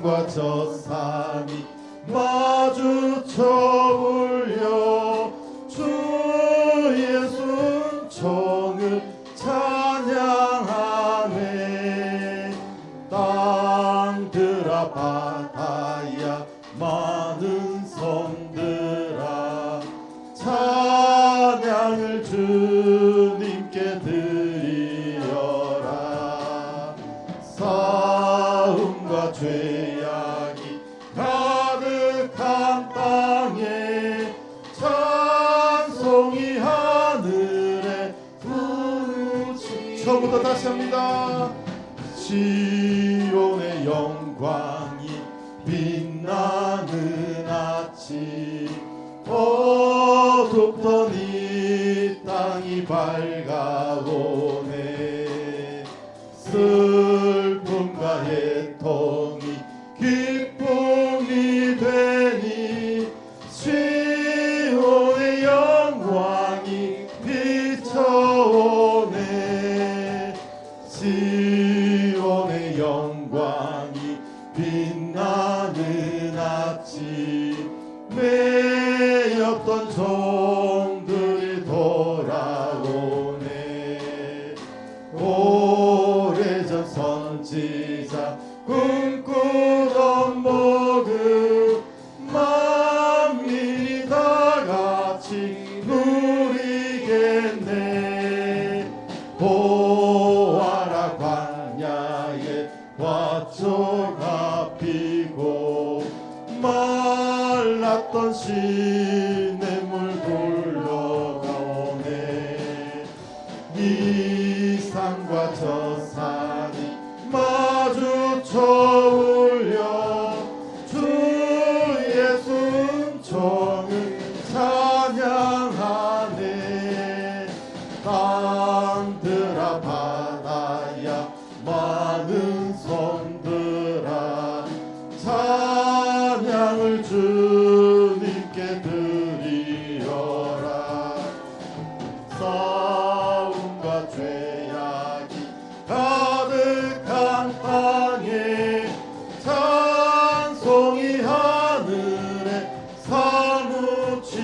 산과 저 산이 마주쳐 울려 주의 순종을 찬양하네. 땅들아 바다야 많은 섬들아 찬양을 주님께 드리어라. 싸움과 죄악이 가득한 땅에 찬송이 하늘에 부르짖. 처음부터 다시 합니다. 시온의 영광이 빛나는 아침 어둡던 이 땅이 밝아오네. 슬픔과 애통이 기쁨이 되니 시온의 영광이 비춰오네. 시온의 영광이 빛나는 아침 매였던 종들이 돌아오네. 오래전 선지자 꿈꾸던 복음 만민이 다 같이 누리겠네. 보아라 광야에 화초가 피고 말랐던 시냇물 굴러가오네. 이 산과 저 산이 마주쳐 울려 주의 순종을 찬양하네. 땅들아 바다야 많은 섬들아 찬양을 주님께 드리어라. 싸움과 죄악이 가득한 땅에 찬송이 하늘에 사무치네.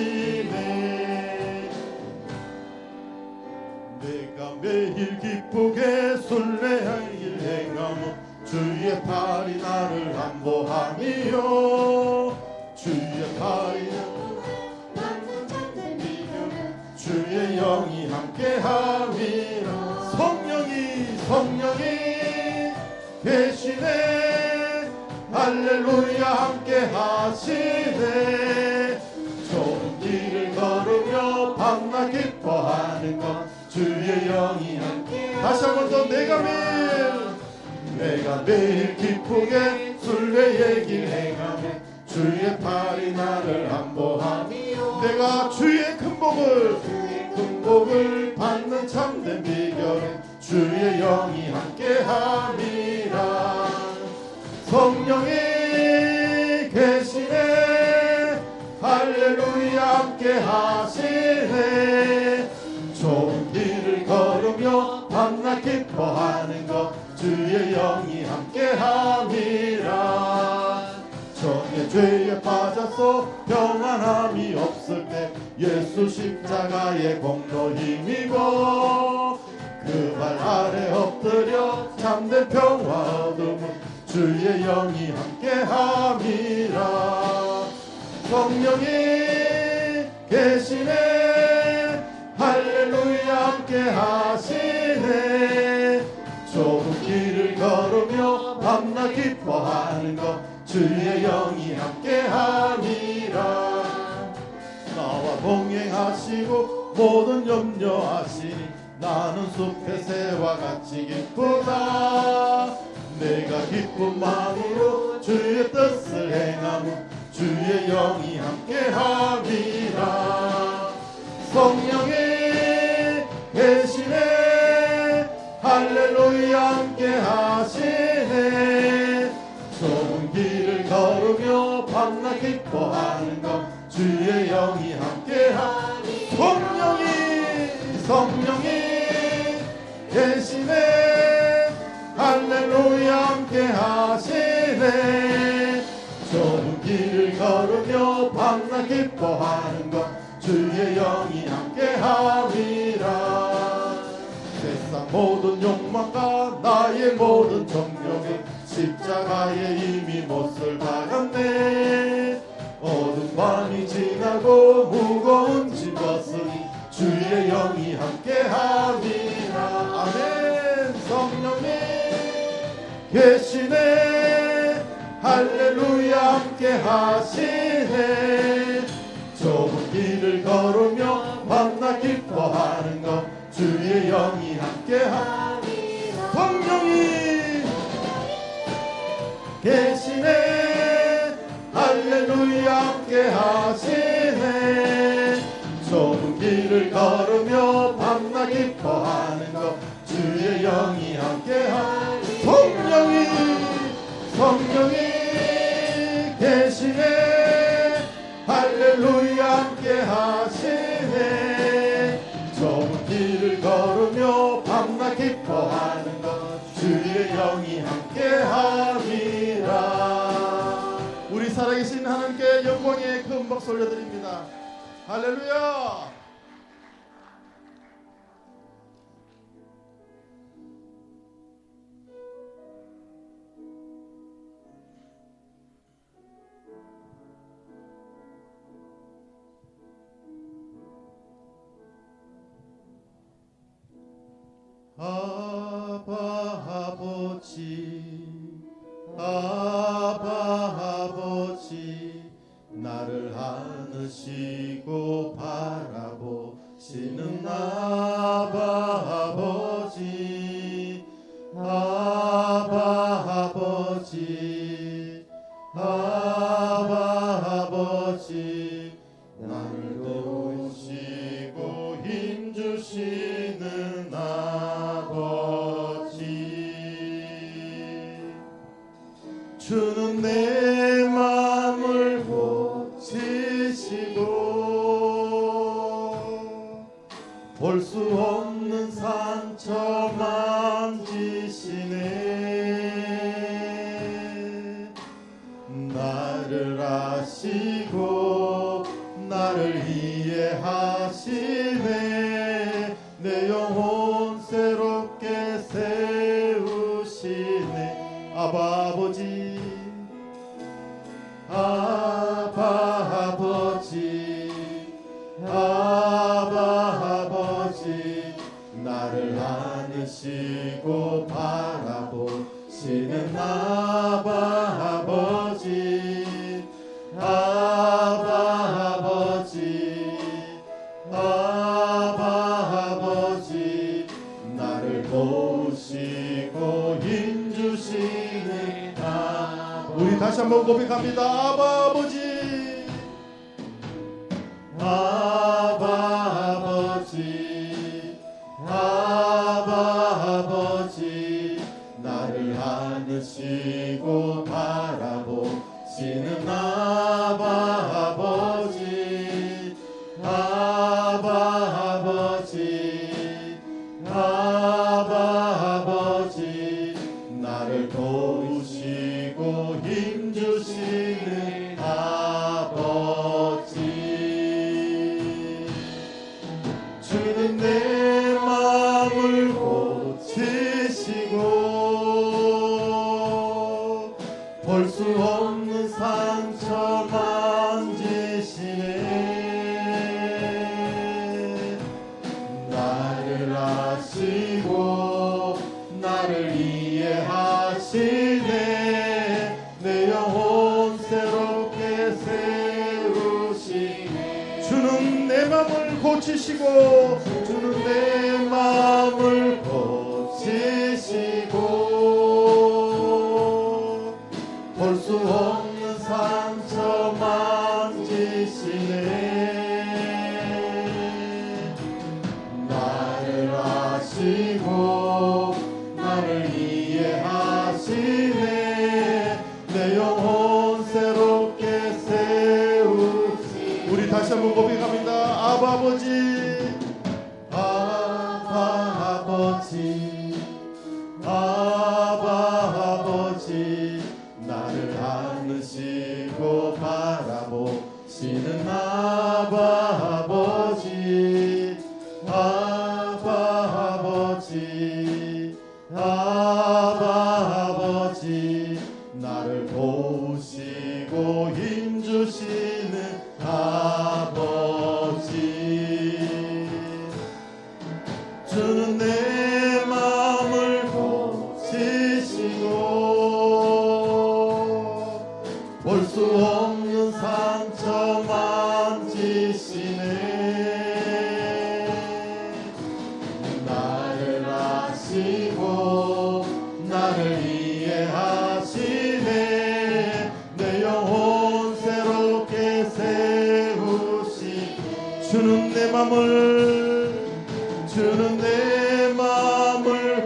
내가 매일 기쁘게 순례할 길 행하며 주의 팔이 나를 안보하며 주의 팔이 나를 잡으며 주의 영이 함께함이라. 성령이 계시네. 할렐루야 함께하시네. 좋은 길을 걸으며 밤낮 기뻐하는 것 주의 영이 함께. 다시 한 번 더. 내가 매일 기쁘게 순례의 길 행하며 주의 팔이 나를 안보하며 내가 주의 큰 복을 받는 참된 비결은 주의 영이 함께함이라. 성령이 계시네. 할렐루야 함께하시네. 좋은 길을 걸으며 밤낮 기뻐하는 것 주의 영이 함께함이라. 정의 죄에 빠져서 평안함이 없을 때 예수 십자가의 공로 힘입어 그 발 아래 엎드려 참된 평화 얻음은 주의 영이 함께함이라. 성령이 계시네. 할렐루야 함께하시네. 좁은 길을 걸으며 밤낮 기뻐하는 것 주의 영이 함께함이라. 나와 동행하시고 모든 염려하시니 나는 숲의 새와 같이 기쁘다. 내가 기쁜 마음으로 주의 뜻을 행하며 주의 영이 함께함이라. 성령이 계시네. 할렐루야 함께하시네. 좁은 길을 걸으며 밤낮 기뻐하는 것 주의 영이 함께하니. 성령이 계시네. 할렐루야 함께하시네. 기뻐하는 것 주의 영이 함께함이라. 세상 모든 욕망과 나의 모든 정욕에 십자가에 이미 못을 박았네. 어두운 밤이 지나고 무거운 짐 벗으니 주의 영이 함께함이라. 아멘. 성령님 계시네. 할렐루야 함께하시네. 좁은 길을 걸으며 밤낮 기뻐하는 것 주의 영이 함께함이라. 성령이 계시네. 할렐루야 함께하시네. 좁은 길을 걸으며 밤낮 기뻐하는 것 주의 영이 함께하시네. 성령이 계시네. 할렐루야 함께하시네. 좁은 길을 걸으며 밤낮 기뻐하는 것 주의 영이 함께함이라. 우리 살아계신 하나님께 영광의 큰 박수 올려드립니다. 할렐루야. 아바 아버지 나를 안으시고 바라보시는 아바 아버지. 아바 아버지 나를 도우시고 힘주시는 아버지. 주는 내 마음을 고치시고 볼 수 없는 상처 만지시네. 나를 아시고 나를 이해하시네. 내 영혼 새롭게 세우시네. 아바 아버지. 아바 아버지. 아바 아버지 나를 안으시고 바라보시는 아바 아버지. 아바 아버지. 아바 아버지 나를 도우시고 힘주시는 아버지. 우리 다시 한번 고백합니다. 아바 아버지. 아바 아버지. 아바 아버지 나를 안으시고 바라보시는 아바 아버지. 아바 아버지. 아바 아버지 나를 도우시고 힘주시는 아버지. 주는 내 마음을 고치시고 볼 수 없는 상처 만지시네. 나를 아시고 나를 이해하시네. 내 영혼 새롭게 세우시네. 주는 내 마음을 고치시고 주는 내 마음을 고치시고 볼 수 없는 상처 만지시네. 나를 아시고 나를 이해하시네. 내 영혼 새롭게 세우시네. 우리 다시 한번 고백합니다. 아바 아버지. 아바 아버지. 아바 아버지 나를 안으시고 바라보시는 수 없는 상처 만지시네. 나를 아시고 나를 이해하시네. 내 영혼 새롭게 세우시. 주는 내 맘을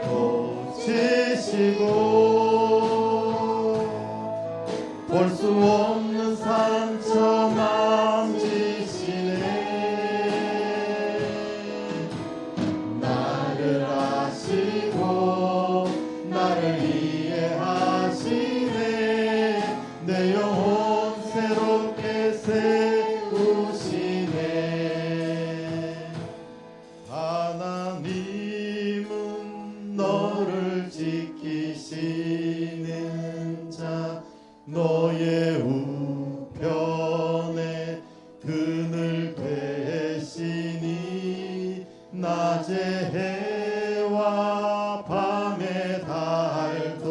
고치시고 볼 수 없는 상처 만지시네. 나를 아시고 나를 이해하시네. 내 영혼 새롭게 세우시네. 하나님은 너를 지키시는 자, 너의 우편에 그늘 되시니 낮의 해와 밤의 달도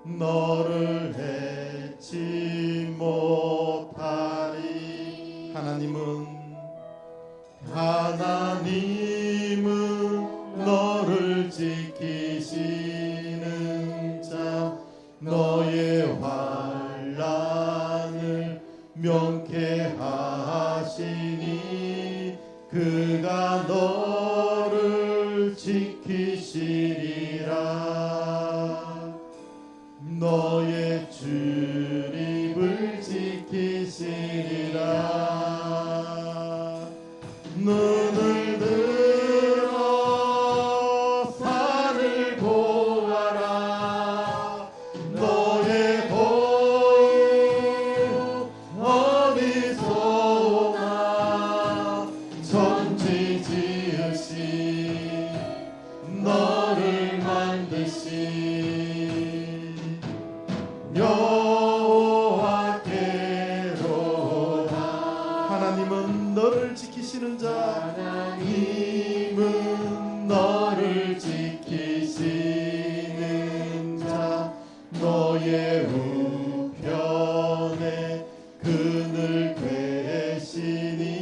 너를 해치 못하리. 하나님은 너를 지키시는 자, 너의 환난을 명쾌하시니 그가 너를 지키시리라. 너의 출입을 지키시리라. 눈을 들어 산을 보아라. 너의 도움 어디서 오나. 천지 지으신 너를 만드신 여호와께로다. 하나님은 너를 지키시는 자, 하나님은 너를 지키시는 자, 너의 우편에 그늘 되시니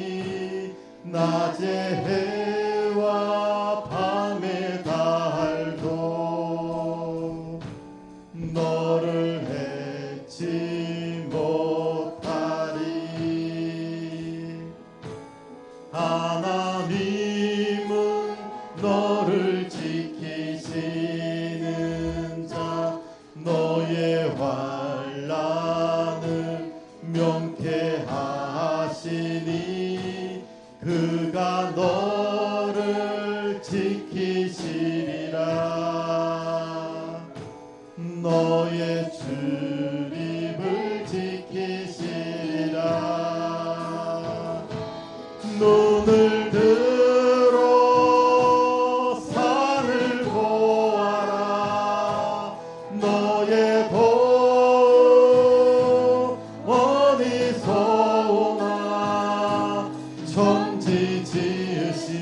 낮의 해와 밤의 달도 너를 해치 못하리. 하나님은 너를 지키시는 자, 너의 환난을 명쾌하시니 그가 너를 지키시리라. 너의 출입을 지키시리라. 눈을 들어 산을 보아라. 너의 도움 어디서 오나. 천지 지으신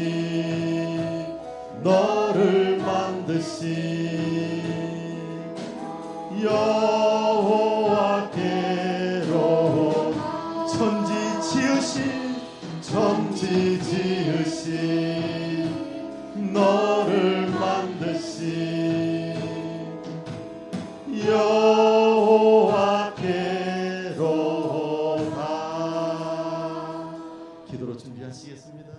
너를 만드신 여호와께로. 천지 지으신 너를 만드신 여호와께로다. 기도로 준비하시겠습니다.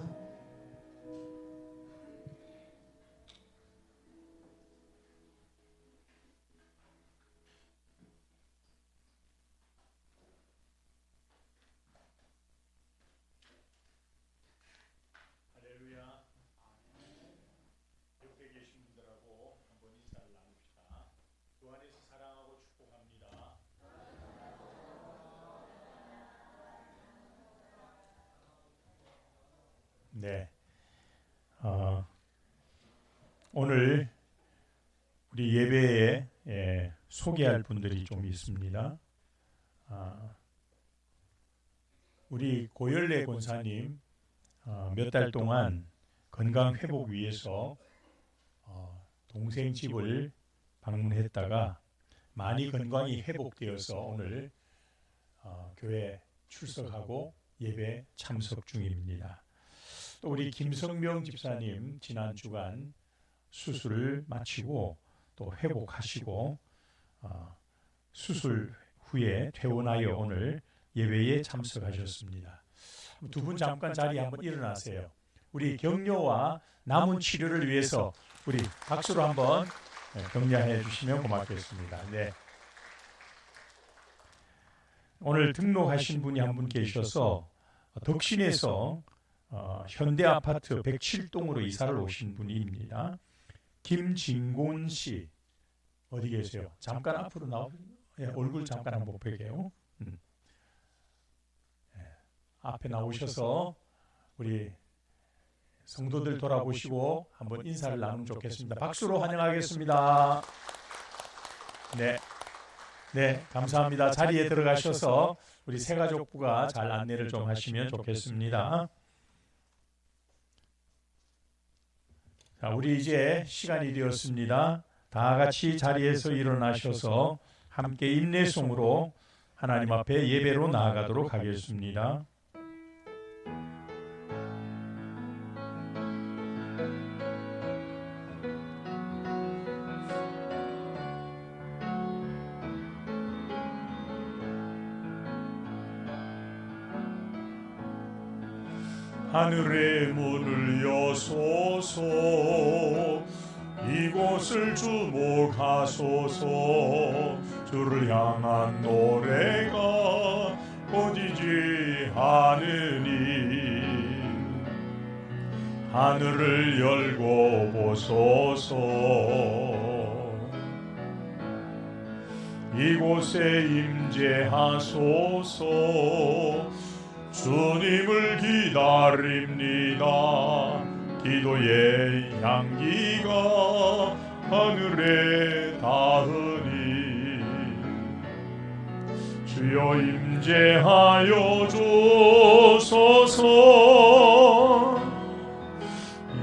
네, 오늘 우리 예배에 소개할 분들이 좀 있습니다. 우리 고열래 권사님 몇 달 동안 건강 회복 위해서 동생 집을 방문했다가 많이 건강이 회복되어서 오늘 교회 출석하고 예배 참석 중입니다. 또 우리 김성명 집사님 지난 주간 수술을 마치고 또 회복하시고 수술 후에 퇴원하여 오늘 예배에 참석하셨습니다. 두 분 잠깐 자리에 한번 일어나세요. 우리 격려와 남은 치료를 위해서 우리 박수로 한번 격려해 주시면 고맙겠습니다. 네. 오늘 등록하신 분이 한 분 계셔서 덕신에서 현대아파트 107동으로 이사를 오신 분입니다. 김진곤 씨 어디 계세요? 잠깐 앞으로 얼굴 잠깐 한번 볼게요. 앞에 나오셔서 우리 성도들 돌아보시고 한번 인사를 나누면 좋겠습니다. 박수로 환영하겠습니다. 네, 감사합니다. 자리에 들어가셔서 우리 새가족부가 잘 안내를 좀 하시면 좋겠습니다. 자, 우리 이제 시간이 되었습니다. 다 같이 자리에서 일어나셔서 함께 인내송으로 하나님 앞에 예배로 나아가도록 하겠습니다. 하늘의 문을 여소서 이곳을 주목하소서 주를 향한 노래가 꺼지지 않으니 하늘을 열고 보소서 이곳에 임재하소서 주님을 기다립니다. 기도의 향기가 하늘에 닿으니 주여 임재하여 주소서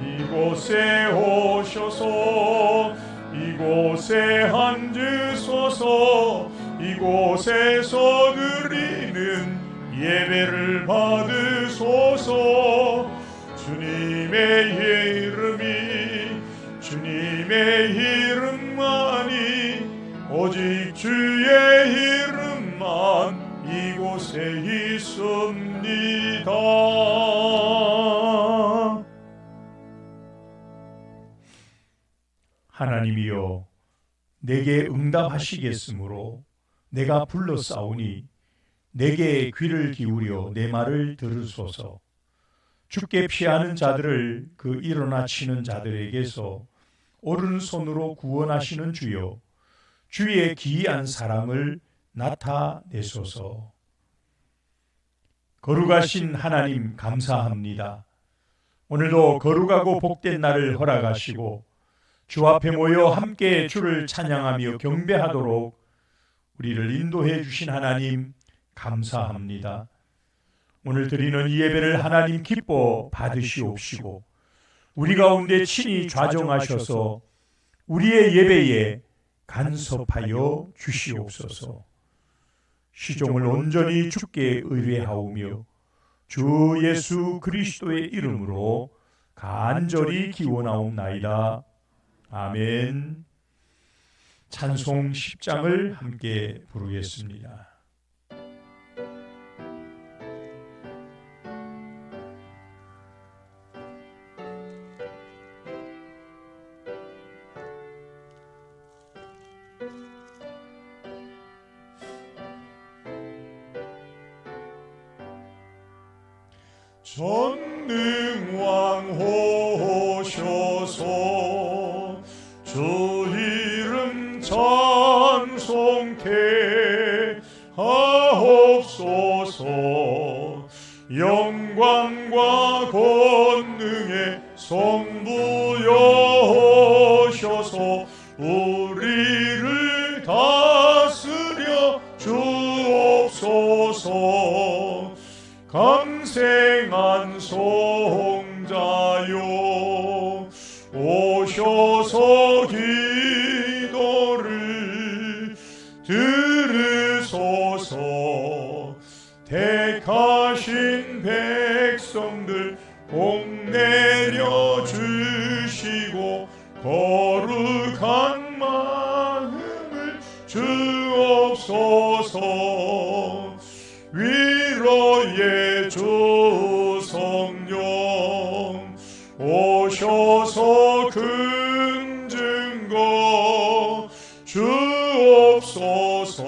이곳에 오셔서 이곳에 앉으소서 이곳에서 드리는 예배를 받으소서 주님의 이름만이 오직 주의 이름만 이곳에 있습니다. 하나님이여 내게 응답하시겠으므로 내가 불러싸우니 내게 귀를 기울여 내 말을 들으소서. 주께 피하는 자들을 그 일어나 치는 자들에게서 오른손으로 구원하시는 주여 주의 기이한 사랑을 나타내소서. 거룩하신 하나님 감사합니다. 오늘도 거룩하고 복된 날을 허락하시고 주 앞에 모여 함께 주를 찬양하며 경배하도록 우리를 인도해 주신 하나님 감사합니다. 오늘 드리는 이 예배를 하나님 기뻐 받으시옵시고 우리 가운데 친히 좌정하셔서 우리의 예배에 간섭하여 주시옵소서. 시종을 온전히 주께 의뢰하오며 주 예수 그리스도의 이름으로 간절히 기원하옵나이다. 아멘. 찬송 10장을 함께 부르겠습니다. 전능왕 오셔서 주 이름 찬송케 하옵소서. 영광과 권능의 성부여셔서 우리를 다스려 주옵소서. 감생한 송자요 오셔서 기도를 약한 마음을 주옵소서. 위로의 주 성령 오셔서 금증거 주옵소서.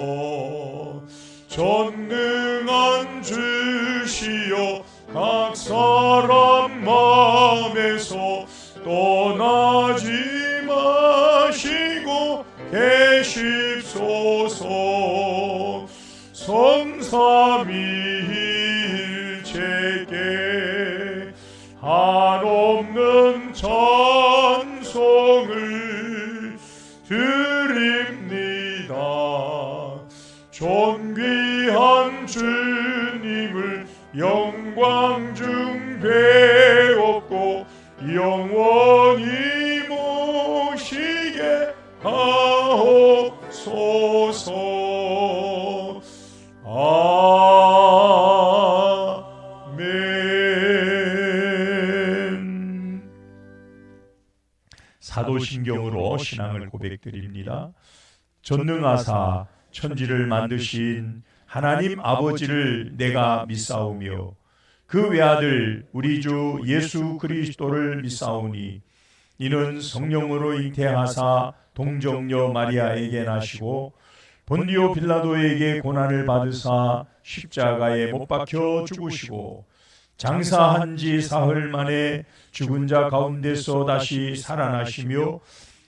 전능한 주시여 각 사람 마음에서 떠나지 마시고 계십소서. 성삼위일체께 한없는 찬송을 드립니다. 존귀한 주님을 영광 중 배웠고 영원히 모시게 하옵소서. 아멘. 사도신경으로 신앙을 고백드립니다. 전능하사 천지를 만드신 하나님 아버지를 내가 믿사오며 그 외아들 우리 주 예수 그리스도를 믿사오니 이는 성령으로 잉태하사 동정녀 마리아에게 나시고 본디오 빌라도에게 고난을 받으사 십자가에 못 박혀 죽으시고 장사한 지 사흘 만에 죽은 자 가운데서 다시 살아나시며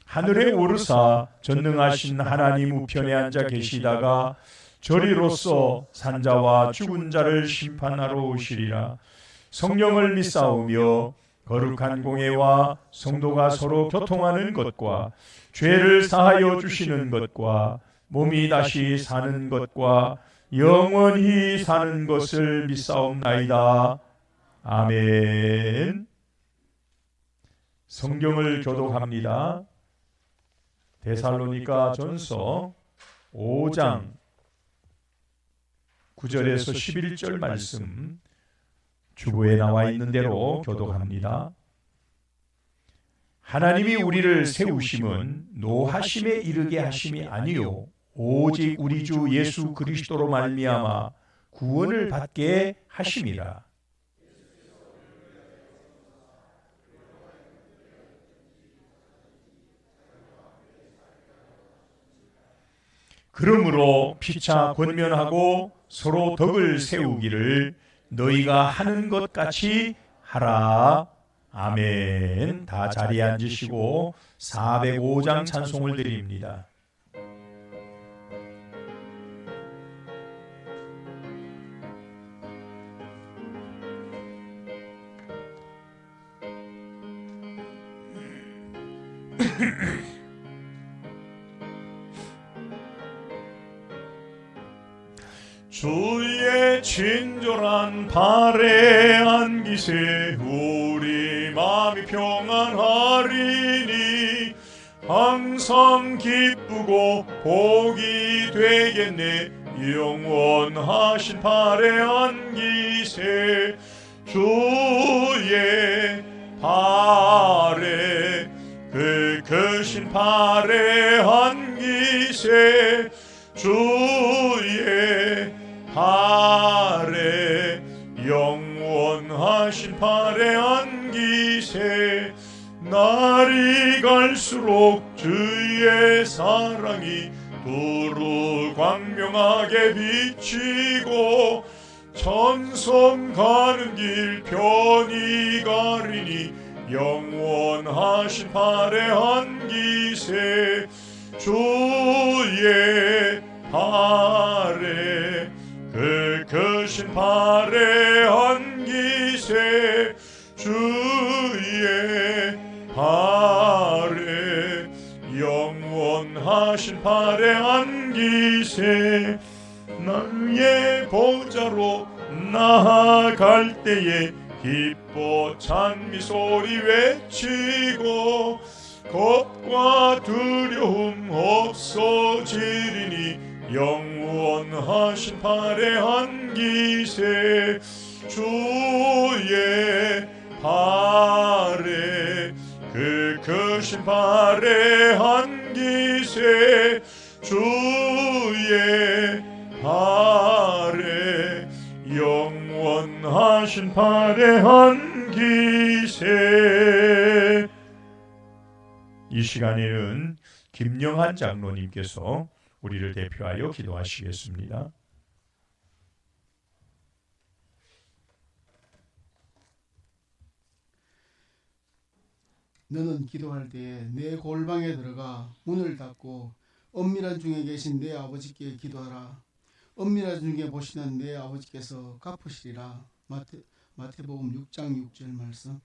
하늘에 오르사 전능하신 하나님 우편에 앉아 계시다가 저리로서 산자와 죽은 자를 심판하러 오시리라. 성령을 믿사오며 거룩한 공예와 성도가 서로 교통하는 것과 죄를 사하여 주시는 것과 몸이 다시 사는 것과 영원히 사는 것을 믿사옵나이다. 아멘. 성경을 교독합니다. 데살로니가 전서 5장 9절에서 11절 말씀 주보에 나와 있는 대로 교독합니다. 하나님이 우리를 세우심은 노하심에 이르게 하심이 아니요 오직 우리 주 예수 그리스도로 말미암아 구원을 받게 하심이라. 그러므로 피차 권면하고 서로 덕을 세우기를 너희가 하는 것 같이 하라. 아멘. 다 자리에 앉으시고 405장 찬송을 드립니다. 주의 친절한 발에 안기세 우리 마음이 평안하리니 항상 기쁘고 복이 되겠네. 영원하신 발에 안기세 주의 발에 그 크신 발에 안기세 주의 발에 영원하신 발에 안기세 날이 갈수록 주의 사랑이 두루 광명하게 비치고 천성 가는 길 편히 가리니 영원하신 발에 안기세 주의 발에 그 크신 발에 안기세 주의 발에 영원하신 발에 안기세 나의 보좌로 나아갈 때에 기뻐 찬미 소리 외치고 겁과 두려움 없어지리니 영원하신 발에 안기세 주의 발에 그 크신 발에 안기세 기세 주의 발에 영원하신 발에한 기세. 이 시간에는 김영한 장로님께서 우리를 대표하여 기도하시겠습니다. 너는 기도할 때에 내 골방에 들어가 문을 닫고 은밀한 중에 계신 내 아버지께 기도하라. 은밀한 중에 보시는 내 아버지께서 갚으시리라. 마태복음 6장 6절 말씀.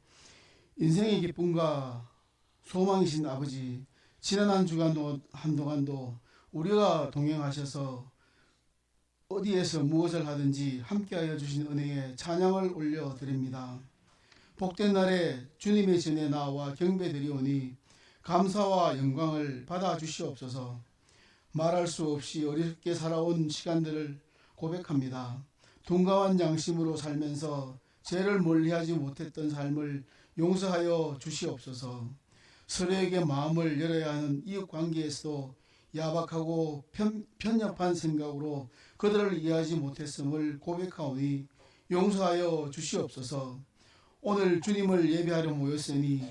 인생의 기쁨과 소망이신 아버지, 지난 한 주간도 한동안도 우리가 동행하셔서 어디에서 무엇을 하든지 함께하여 주신 은혜에 찬양을 올려드립니다. 복된 날에 주님의 전에 나와 경배드리오니 감사와 영광을 받아 주시옵소서. 말할 수 없이 어렵게 살아온 시간들을 고백합니다. 둔감한 양심으로 살면서 죄를 멀리하지 못했던 삶을 용서하여 주시옵소서. 서로에게 마음을 열어야 하는 이웃관계에서도 야박하고 편협한 생각으로 그들을 이해하지 못했음을 고백하오니 용서하여 주시옵소서. 오늘 주님을 예배하려 모였으니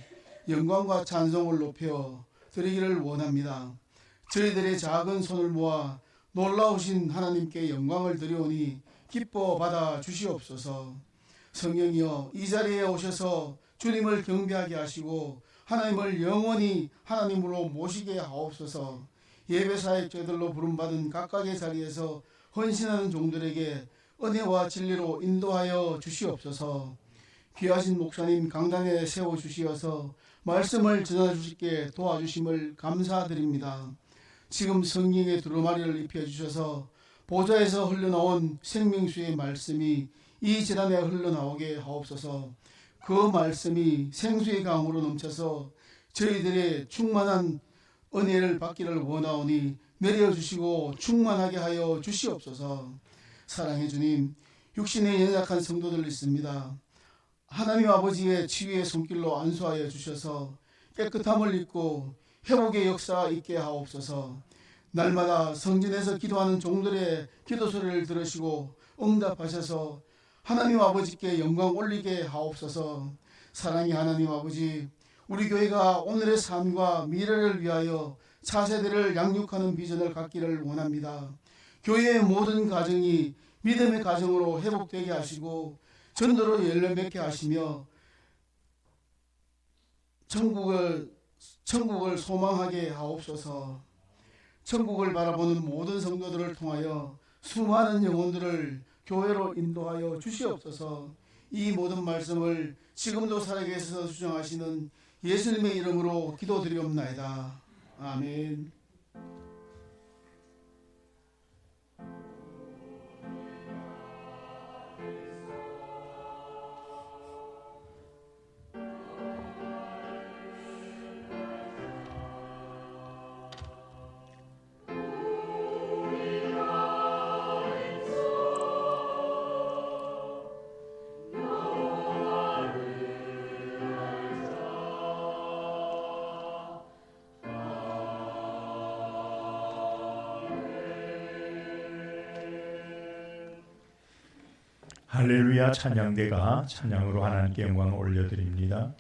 영광과 찬송을 높여 드리기를 원합니다. 저희들의 작은 손을 모아 놀라우신 하나님께 영광을 드리오니 기뻐 받아 주시옵소서. 성령이여, 이 자리에 오셔서 주님을 경배하게 하시고 하나님을 영원히 하나님으로 모시게 하옵소서. 예배사역자들로 부름받은 각각의 자리에서 헌신하는 종들에게 은혜와 진리로 인도하여 주시옵소서. 귀하신 목사님 강단에 세워주시어서 말씀을 전해주시게 도와주심을 감사드립니다. 지금 성령의 두루마리를 입혀주셔서 보좌에서 흘러나온 생명수의 말씀이 이 재단에 흘러나오게 하옵소서. 그 말씀이 생수의 강으로 넘쳐서 저희들의 충만한 은혜를 받기를 원하오니 내려주시고 충만하게 하여 주시옵소서. 사랑해 주님, 육신에 연약한 성도들 있습니다. 하나님 아버지의 치유의 손길로 안수하여 주셔서 깨끗함을 입고 회복의 역사 있게 하옵소서. 날마다 성전에서 기도하는 종들의 기도 소리를 들으시고 응답하셔서 하나님 아버지께 영광 올리게 하옵소서. 사랑의 하나님 아버지, 우리 교회가 오늘의 삶과 미래를 위하여 차세대를 양육하는 비전을 갖기를 원합니다. 교회의 모든 가정이 믿음의 가정으로 회복되게 하시고 전도로 열매맺게 하시며 천국을 소망하게 하옵소서. 천국을 바라보는 모든 성도들을 통하여 수많은 영혼들을 교회로 인도하여 주시옵소서. 이 모든 말씀을 지금도 살아계셔서 수정하시는 예수님의 이름으로 기도드리옵나이다. 아멘. 할렐루야. 찬양대가 찬양으로 하나님께 영광을 올려드립니다.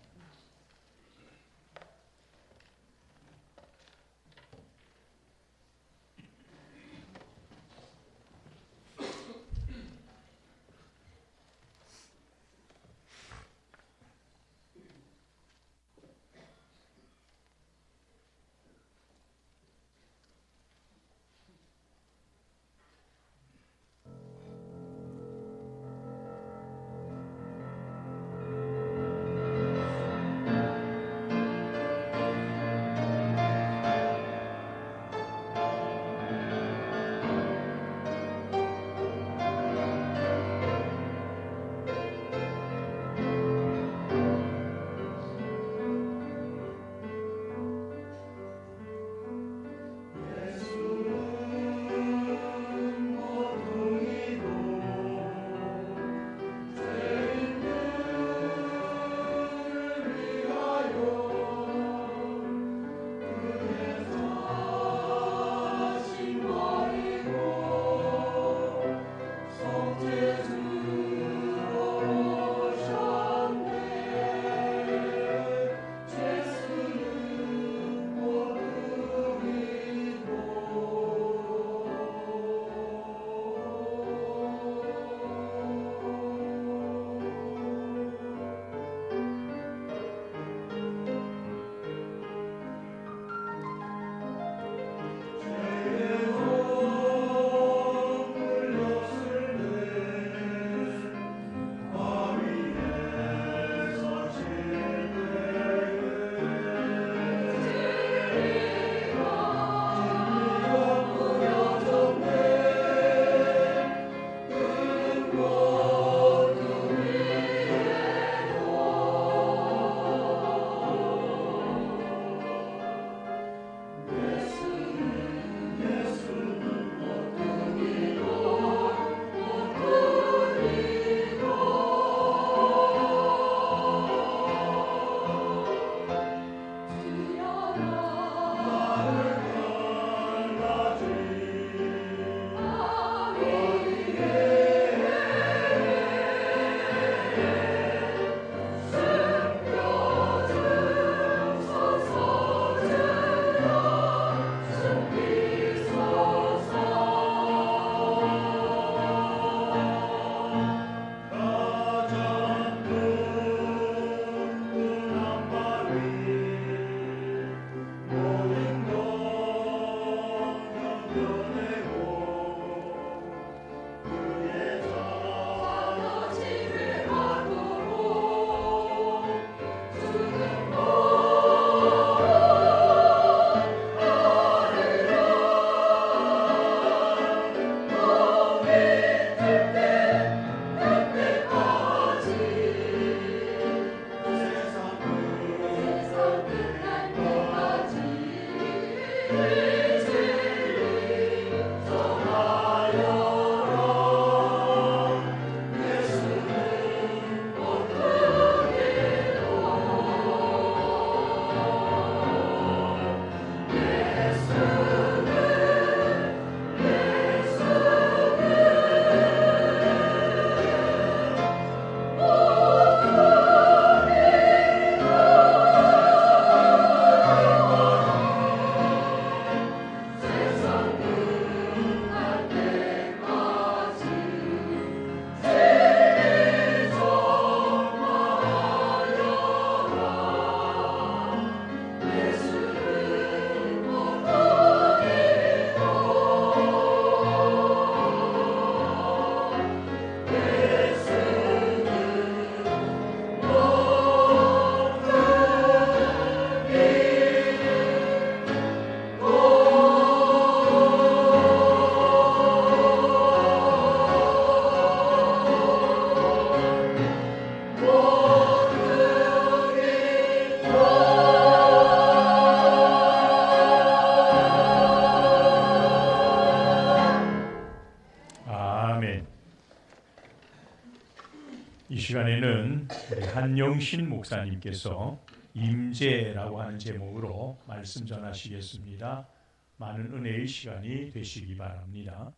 시간에는 우리 한영신 목사님께서 임재라고 하는 제목으로 말씀 전하시겠습니다. 많은 은혜의 시간이 되시기 바랍니다.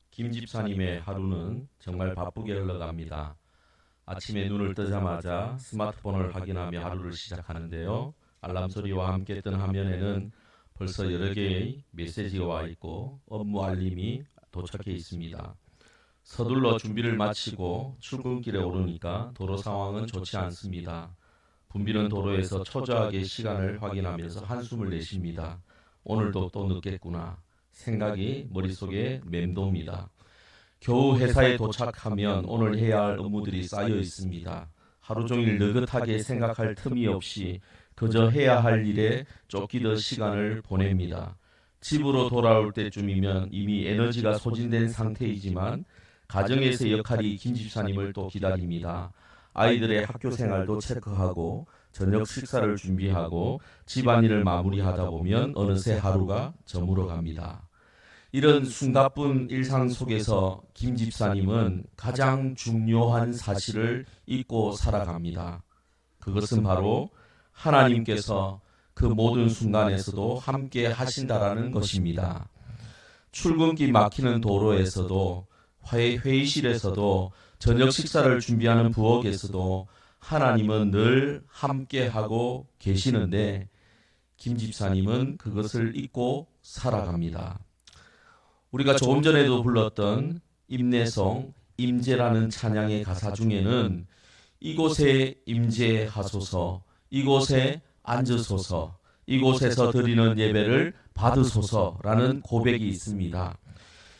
김 집사님의 하루는 정말 바쁘게 흘러갑니다. 아침에 눈을 뜨자마자 스마트폰을 확인하며 하루를 시작하는데요. 알람 소리와 함께 뜬 화면에는 벌써 여러 개의 메시지가 와 있고 업무 알림이 도착해 있습니다. 서둘러 준비를 마치고 출근길에 오르니까 도로 상황은 좋지 않습니다. 붐비는 도로에서 초조하게 시간을 확인하면서 한숨을 내쉽니다. 오늘도 또 늦겠구나. 생각이 머릿속에 맴돕니다. 겨우 회사에 도착하면 오늘 해야 할 업무들이 쌓여 있습니다. 하루 종일 느긋하게 생각할 틈이 없이 그저 해야 할 일에 쫓기듯 시간을 보냅니다. 집으로 돌아올 때쯤이면 이미 에너지가 소진된 상태이지만 가정에서의 역할이 김 집사님을 또 기다립니다. 아이들의 학교 생활도 체크하고 저녁 식사를 준비하고 집안일을 마무리하다 보면 어느새 하루가 저물어 갑니다. 이런 숨가쁜 일상 속에서 김 집사님은 가장 중요한 사실을 잊고 살아갑니다. 그것은 바로 하나님께서 그 모든 순간에서도 함께 하신다라는 것입니다. 출근길 막히는 도로에서도 회의실에서도 저녁 식사를 준비하는 부엌에서도 하나님은 늘 함께하고 계시는데 김 집사님은 그것을 잊고 살아갑니다. 우리가 조금 전에도 불렀던 임내성, 임재라는 찬양의 가사 중에는 이곳에 임재하소서, 이곳에 앉으소서, 이곳에서 드리는 예배를 받으소서라는 고백이 있습니다.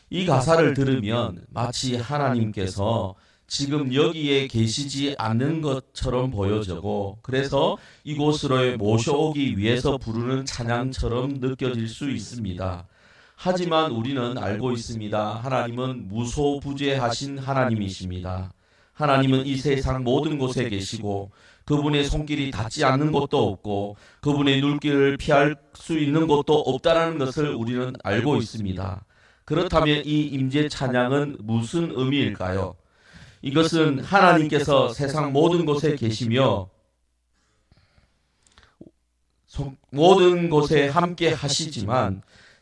이 가사를 들으면 마치 하나님께서 지금 여기에 계시지 않는 것처럼 보여지고 그래서 이곳으로 모셔오기 위해서 부르는 찬양처럼 느껴질 수 있습니다. 하지만 우리는 알고 있습니다. 하나님은 무소부재하신 하나님이십니다. 하나님은 이 세상 모든 곳에 계시고 그분의 손길이 닿지 않는 곳도 없고 그분의 눈길을 피할 수 있는 곳도 없다는 것을 우리는 알고 있습니다. 그렇다면 이 임재 찬양은 무슨 의미일까요? 이것은 하나님께서 세상 모든 곳에 계시며 모든 곳에 함께 하시지만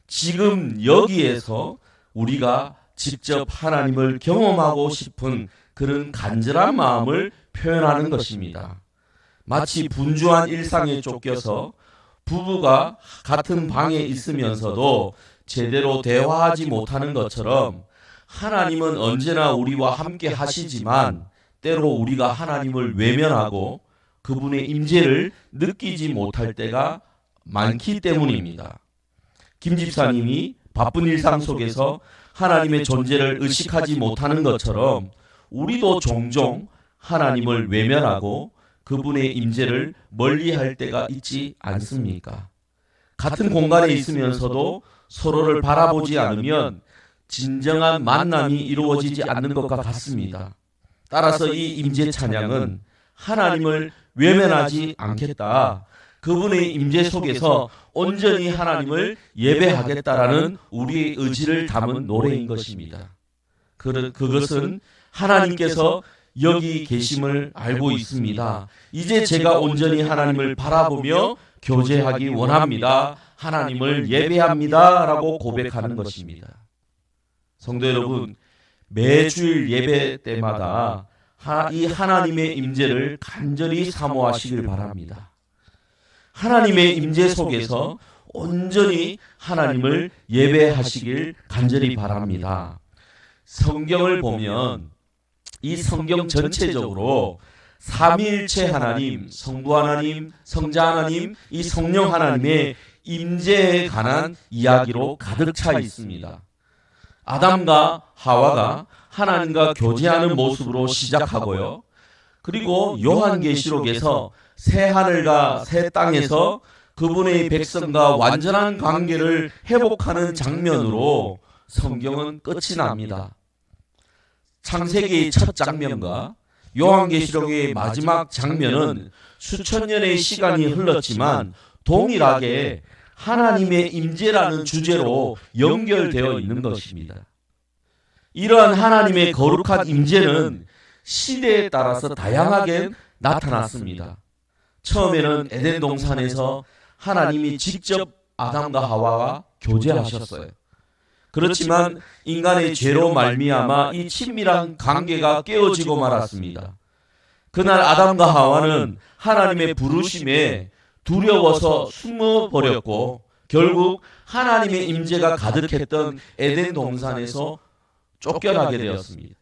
지금 여기에서 우리가 직접 하나님을 경험하고 싶은 그런 간절한 마음을 표현하는 것입니다. 마치 분주한 일상에 쫓겨서 부부가 같은 방에 있으면서도 제대로 대화하지 못하는 것처럼 하나님은 언제나 우리와 함께 하시지만 때로 우리가 하나님을 외면하고 그분의 임재를 느끼지 못할 때가 많기 때문입니다. 김 집사님이 바쁜 일상 속에서 하나님의 존재를 의식하지 못하는 것처럼 우리도 종종 하나님을 외면하고 그분의 임재를 멀리할 때가 있지 않습니까? 같은 공간에 있으면서도 서로를 바라보지 않으면 진정한 만남이 이루어지지 않는 것과 같습니다. 따라서 이 임재 찬양은 하나님을 외면하지 않겠다. 그분의 임재 속에서 온전히 하나님을 예배하겠다라는 우리의 의지를 담은 노래인 것입니다. 그것은 하나님께서 여기 계심을 알고 있습니다. 이제 제가 온전히 하나님을 바라보며 교제하기 원합니다. 하나님을 예배합니다. 라고 고백하는 것입니다. 성도 여러분, 매주일 예배 때마다 이 하나님의 임재를 간절히 사모하시길 바랍니다. 하나님의 임재 속에서 온전히 하나님을 예배하시길 간절히 바랍니다. 성경을 보면 이 성경 전체적으로 삼위일체 하나님, 성부 하나님, 성자 하나님, 이 성령 하나님의 임재에 관한 이야기로 가득 차 있습니다. 아담과 하와가 하나님과 교제하는 모습으로 시작하고요. 그리고 요한계시록에서 새 하늘과 새 땅에서 그분의 백성과 완전한 관계를 회복하는 장면으로 성경은 끝이 납니다. 창세기의 첫 장면과 요한계시록의 마지막 장면은 수천 년의 시간이 흘렀지만 동일하게 하나님의 임재라는 주제로 연결되어 있는 것입니다. 이러한 하나님의 거룩한 임재는 시대에 따라서 다양하게 나타났습니다. 처음에는 에덴 동산에서 하나님이 직접 아담과 하와와 교제하셨어요. 그렇지만 인간의 죄로 말미암아 이 친밀한 관계가 깨어지고 말았습니다. 그날 아담과 하와는 하나님의 부르심에 두려워서 숨어버렸고 결국 하나님의 임재가 가득했던 에덴 동산에서 쫓겨나게 되었습니다.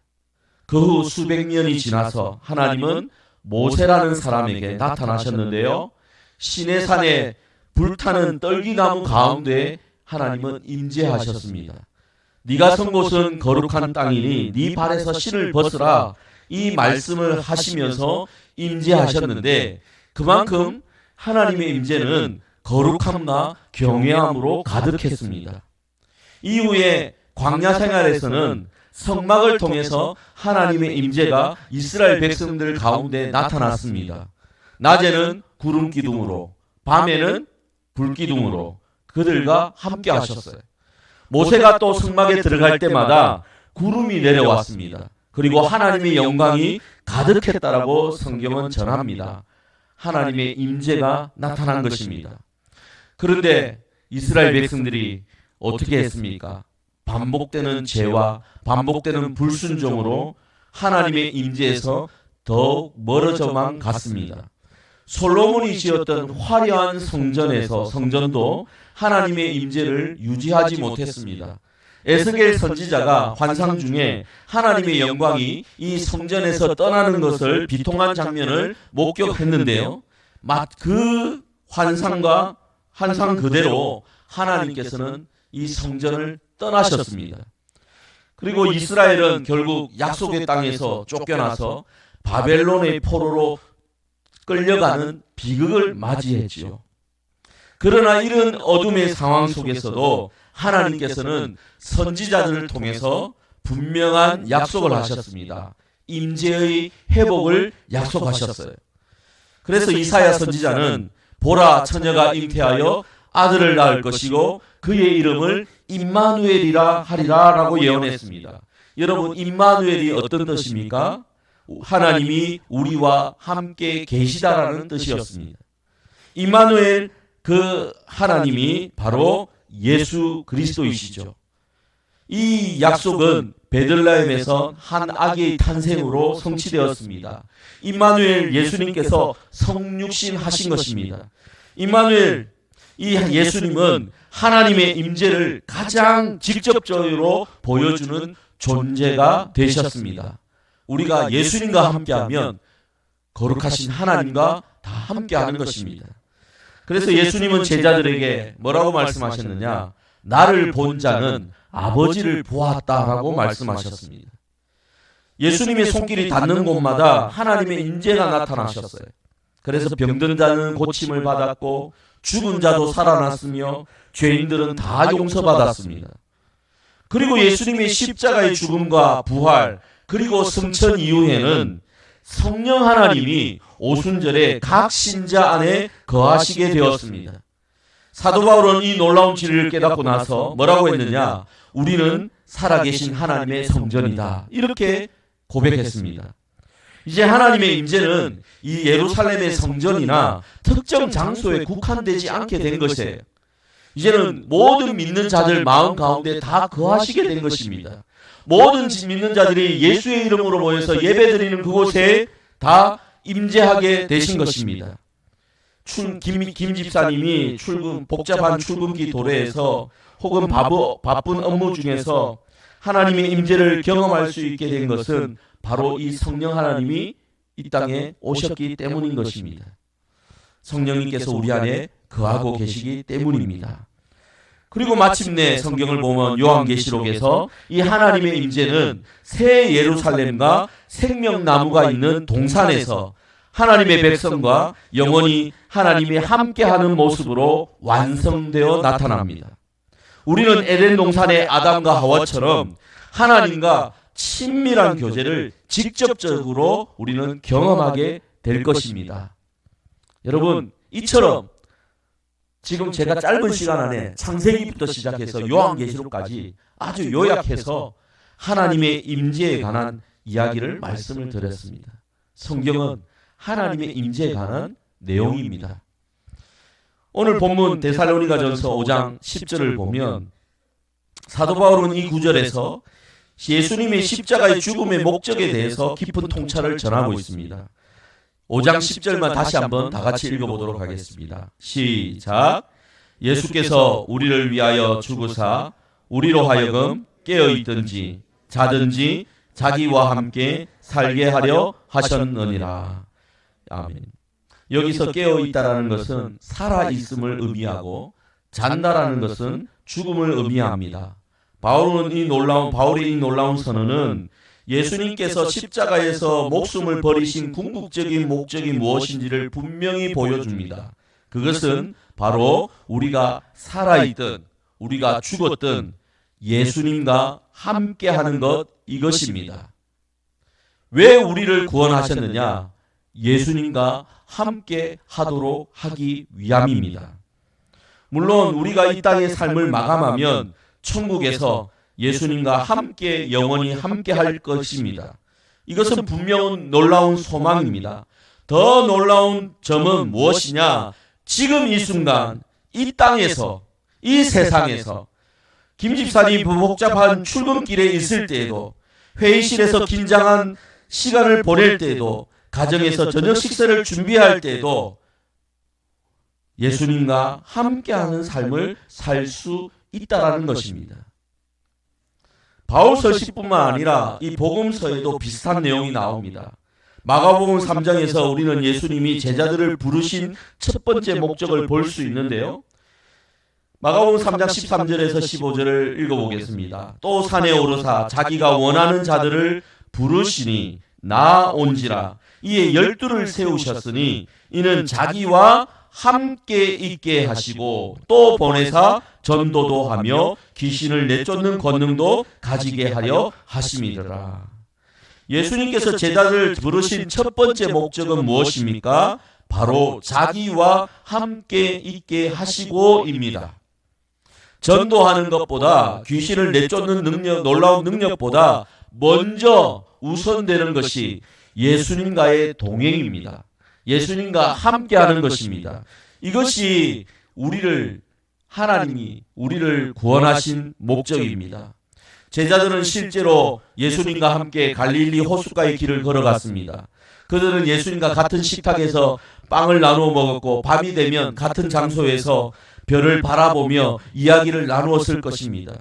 그 후 수백 년이 지나서 하나님은 모세라는 사람에게 나타나셨는데요. 시내산에 불타는 떨기나무 가운데 하나님은 임재하셨습니다. 네가 선 곳은 거룩한 땅이니 네 발에서 신을 벗으라, 이 말씀을 하시면서 임재하셨는데 그만큼 하나님의 임재는 거룩함과 경외함으로 가득했습니다. 이후에 광야 생활에서는 성막을 통해서 하나님의 임재가 이스라엘 백성들 가운데 나타났습니다. 낮에는 구름 기둥으로, 밤에는 불 기둥으로 그들과 함께 하셨어요. 모세가 또 성막에 들어갈 때마다 구름이 내려왔습니다. 그리고 하나님의 영광이 가득했다라고 성경은 전합니다. 하나님의 임재가 나타난 것입니다. 그런데 이스라엘 백성들이 어떻게 했습니까? 반복되는 죄와 반복되는 불순종으로 하나님의 임재에서 더욱 멀어져만 갔습니다. 솔로몬이 지었던 화려한 성전도 하나님의 임재를 유지하지 못했습니다. 에스겔 선지자가 환상 중에 하나님의 영광이 이 성전에서 떠나는 것을 비통한 장면을 목격했는데요. 그 환상과 환상 그대로 하나님께서는 이 성전을 떠나셨습니다. 그리고 이스라엘은 결국 약속의 땅에서 쫓겨나서 바벨론의 포로로 끌려가는 비극을 맞이했지요. 그러나 이런 어둠의 상황 속에서도 하나님께서는 선지자들을 통해서 분명한 약속을 하셨습니다. 임재의 회복을 약속하셨어요. 그래서 이사야 선지자는 보라, 처녀가 잉태하여 아들을 낳을 것이고 그의 이름을 임마누엘이라 하리라 라고 예언했습니다. 여러분, 임마누엘이 어떤 뜻입니까? 하나님이 우리와 함께 계시다라는 뜻이었습니다. 임마누엘, 그 하나님이 바로 예수 그리스도이시죠. 이 약속은 베들레헴에서 한 아기의 탄생으로 성취되었습니다. 임마누엘, 예수님께서 성육신 하신 것입니다. 임마누엘, 이 예수님은 하나님의 임재를 가장 직접적으로 보여주는 존재가 되셨습니다. 우리가 예수님과 함께하면 거룩하신 하나님과 다 함께하는 것입니다. 그래서 예수님은 제자들에게 뭐라고 말씀하셨느냐? 나를 본 자는 아버지를 보았다라고 말씀하셨습니다. 예수님의 손길이 닿는 곳마다 하나님의 임재가 나타나셨어요. 그래서 병든 자는 고침을 받았고 죽은 자도 살아났으며 죄인들은 다 용서받았습니다. 그리고 예수님의 십자가의 죽음과 부활, 그리고 승천 이후에는 성령 하나님이 오순절에 각 신자 안에 거하시게 되었습니다. 사도 바울은 이 놀라운 진리를 깨닫고 나서 뭐라고 했느냐? 우리는 살아계신 하나님의 성전이다. 이렇게 고백했습니다. 이제 하나님의 임재는 이 예루살렘의 성전이나 특정 장소에 국한되지 않게 된 것이에요. 이제는 모든 믿는 자들 마음 가운데 다 거하시게 된 것입니다. 모든 믿는 자들이 예수의 이름으로 모여서 예배드리는 그곳에 다 임재하게 되신 것입니다. 김 집사님이 복잡한 출근기 도래에서 혹은 바쁜 업무 중에서 하나님의 임재를 경험할 수 있게 된 것은 바로 이 성령 하나님이 이 땅에 오셨기 때문인 것입니다. 성령님께서 우리 안에 거하고 계시기 때문입니다. 그리고 마침내 성경을 보면 요한계시록에서 이 하나님의 임재는 새 예루살렘과 생명나무가 있는 동산에서 하나님의 백성과 영원히 하나님이 함께하는 모습으로 완성되어 나타납니다. 우리는 에덴 동산의 아담과 하와처럼 하나님과 친밀한 교제를 직접적으로 우리는 경험하게 될 것입니다. 여러분, 이처럼 지금 제가 짧은 시간 안에 창세기부터 시작해서 요한계시록까지 아주 요약해서 하나님의 임재에 관한 이야기를 말씀을 드렸습니다. 성경은 하나님의 임재에 관한 내용입니다. 오늘 본문 데살로니가전서 5장 10절을 보면 사도 바울은 이 구절에서 예수님의 십자가의 죽음의 목적에 대해서 깊은 통찰을 전하고 있습니다. 5장 10절만 다시 한번 다 같이 읽어보도록 하겠습니다. 시작. 예수께서 우리를 위하여 죽으사 우리로 하여금 깨어있든지 자든지 자기와 함께 살게 하려 하셨느니라. 아멘. 여기서 깨어있다라는 것은 살아있음을 의미하고 잔다라는 것은 죽음을 의미합니다. 바울의 이 놀라운 선언은 예수님께서 십자가에서 목숨을 버리신 궁극적인 목적이 무엇인지를 분명히 보여줍니다. 그것은 바로 우리가 살아있든 우리가 죽었든 예수님과 함께하는 것, 이것입니다. 왜 우리를 구원하셨느냐? 예수님과 함께 하도록 하기 위함입니다. 물론 우리가 이 땅의 삶을 마감하면 천국에서 예수님과 함께 영원히 함께 할 것입니다. 이것은 분명 놀라운 소망입니다. 더 놀라운 점은 무엇이냐? 지금 이 순간 이 땅에서 이 세상에서 김 집사님 복잡한 출근길에 있을 때에도 회의실에서 긴장한 시간을 보낼 때에도 가정에서 저녁 식사를 준비할 때에도 예수님과 함께하는 삶을 살 수 있다라는 것입니다. 바울서시뿐만 아니라 이 복음서에도 비슷한 내용이 나옵니다. 마가복음 3장에서 우리는 예수님이 제자들을 부르신 첫 번째 목적을 볼 수 있는데요. 마가복음 3장 13절에서 15절을 읽어보겠습니다. 또 산에 오르사 자기가 원하는 자들을 부르시니 나 온지라. 이에 12를 세우셨으니 이는 자기와 함께 있게 하시고 또 보내사 전도도 하며 귀신을 내쫓는 권능도 가지게 하려 하심이더라. 예수님께서 제자들을 부르신 첫 번째 목적은 무엇입니까? 바로 자기와 함께 있게 하시고입니다. 전도하는 것보다 귀신을 내쫓는 능력, 놀라운 능력보다 먼저 우선되는 것이 예수님과의 동행입니다. 예수님과 함께하는 것입니다. 이것이 하나님이 우리를 구원하신 목적입니다. 제자들은 실제로 예수님과 함께 갈릴리 호숫가의 길을 걸어갔습니다. 그들은 예수님과 같은 식탁에서 빵을 나누어 먹었고 밤이 되면 같은 장소에서 별을 바라보며 이야기를 나누었을 것입니다.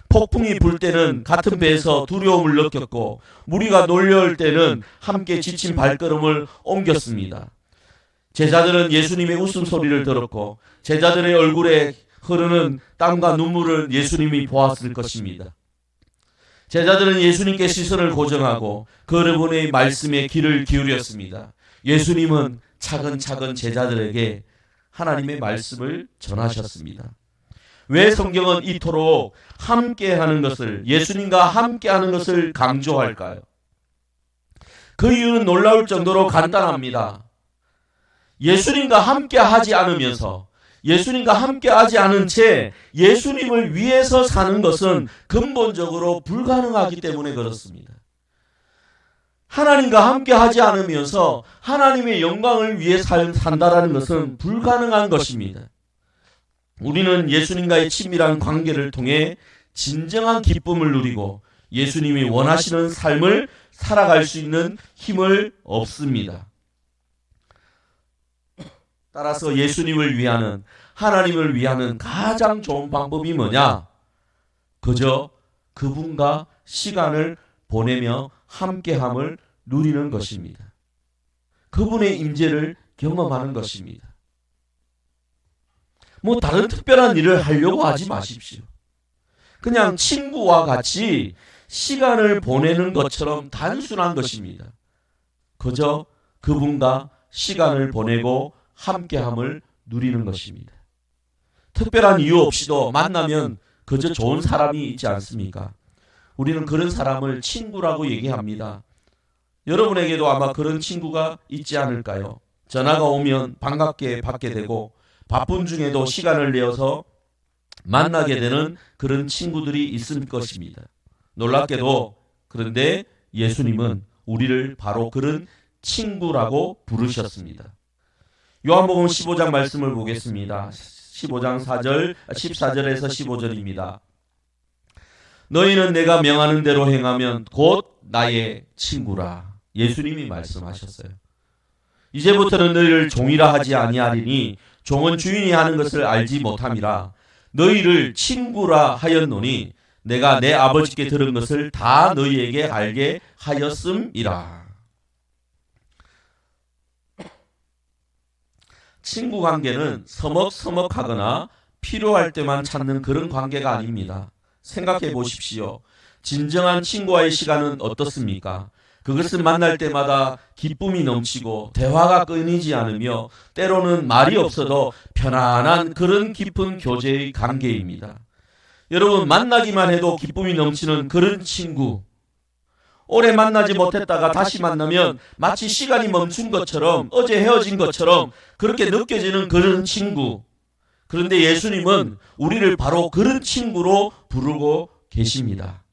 폭풍이 불 때는 같은 배에서 두려움을 느꼈고 무리가 몰려올 때는 함께 지친 발걸음을 옮겼습니다. 제자들은 예수님의 웃음소리를 들었고 제자들의 얼굴에 흐르는 땀과 눈물을 예수님이 보았을 것입니다. 제자들은 예수님께 시선을 고정하고 그분의 말씀에 귀를 기울였습니다. 예수님은 차근차근 제자들에게 하나님의 말씀을 전하셨습니다. 왜 성경은 이토록 함께하는 것을, 예수님과 함께하는 것을 강조할까요? 그 이유는 놀라울 정도로 간단합니다. 예수님과 함께하지 않으면서 예수님과 함께하지 않은 채 예수님을 위해서 사는 것은 근본적으로 불가능하기 때문에 그렇습니다. 하나님과 함께하지 않으면서 하나님의 영광을 위해 산다라는 것은 불가능한 것입니다. 우리는 예수님과의 친밀한 관계를 통해 진정한 기쁨을 누리고 예수님이 원하시는 삶을 살아갈 수 있는 힘을 얻습니다. 따라서 예수님을 위하는, 하나님을 위하는 가장 좋은 방법이 뭐냐? 그저 그분과 시간을 보내며 함께함을 누리는 것입니다. 그분의 임재를 경험하는 것입니다. 뭐 다른 특별한 일을 하려고 하지 마십시오. 그냥 친구와 같이 시간을 보내는 것처럼 단순한 것입니다. 그저 그분과 시간을 보내고 함께함을 누리는 것입니다. 특별한 이유 없이도 만나면 그저 좋은 사람이 있지 않습니까? 우리는 그런 사람을 친구라고 얘기합니다. 여러분에게도 아마 그런 친구가 있지 않을까요? 전화가 오면 반갑게 받게 되고 바쁜 중에도 시간을 내어서 만나게 되는 그런 친구들이 있을 것입니다. 놀랍게도 그런데 예수님은 우리를 바로 그런 친구라고 부르셨습니다. 요한복음 15장 말씀을 보겠습니다. 15장 14절에서 15절입니다. 너희는 내가 명하는 대로 행하면 곧 나의 친구라. 예수님이 말씀하셨어요. 이제부터는 너희를 종이라 하지 아니하리니 종은 주인이 하는 것을 알지 못함이라. 너희를 친구라 하였노니 내가 내 아버지께 들은 것을 다 너희에게 알게 하였음이라. 친구 관계는 서먹서먹하거나 필요할 때만 찾는 그런 관계가 아닙니다. 생각해 보십시오. 진정한 친구와의 시간은 어떻습니까? 그것은 만날 때마다 기쁨이 넘치고 대화가 끊이지 않으며 때로는 말이 없어도 편안한 그런 깊은 교제의 관계입니다. 여러분, 만나기만 해도 기쁨이 넘치는 그런 친구, 오래 만나지 못했다가 다시 만나면 마치 시간이 멈춘 것처럼, 어제 헤어진 것처럼 그렇게 느껴지는 그런 친구. 그런데 예수님은 우리를 바로 그런 친구로 부르고 계십니다.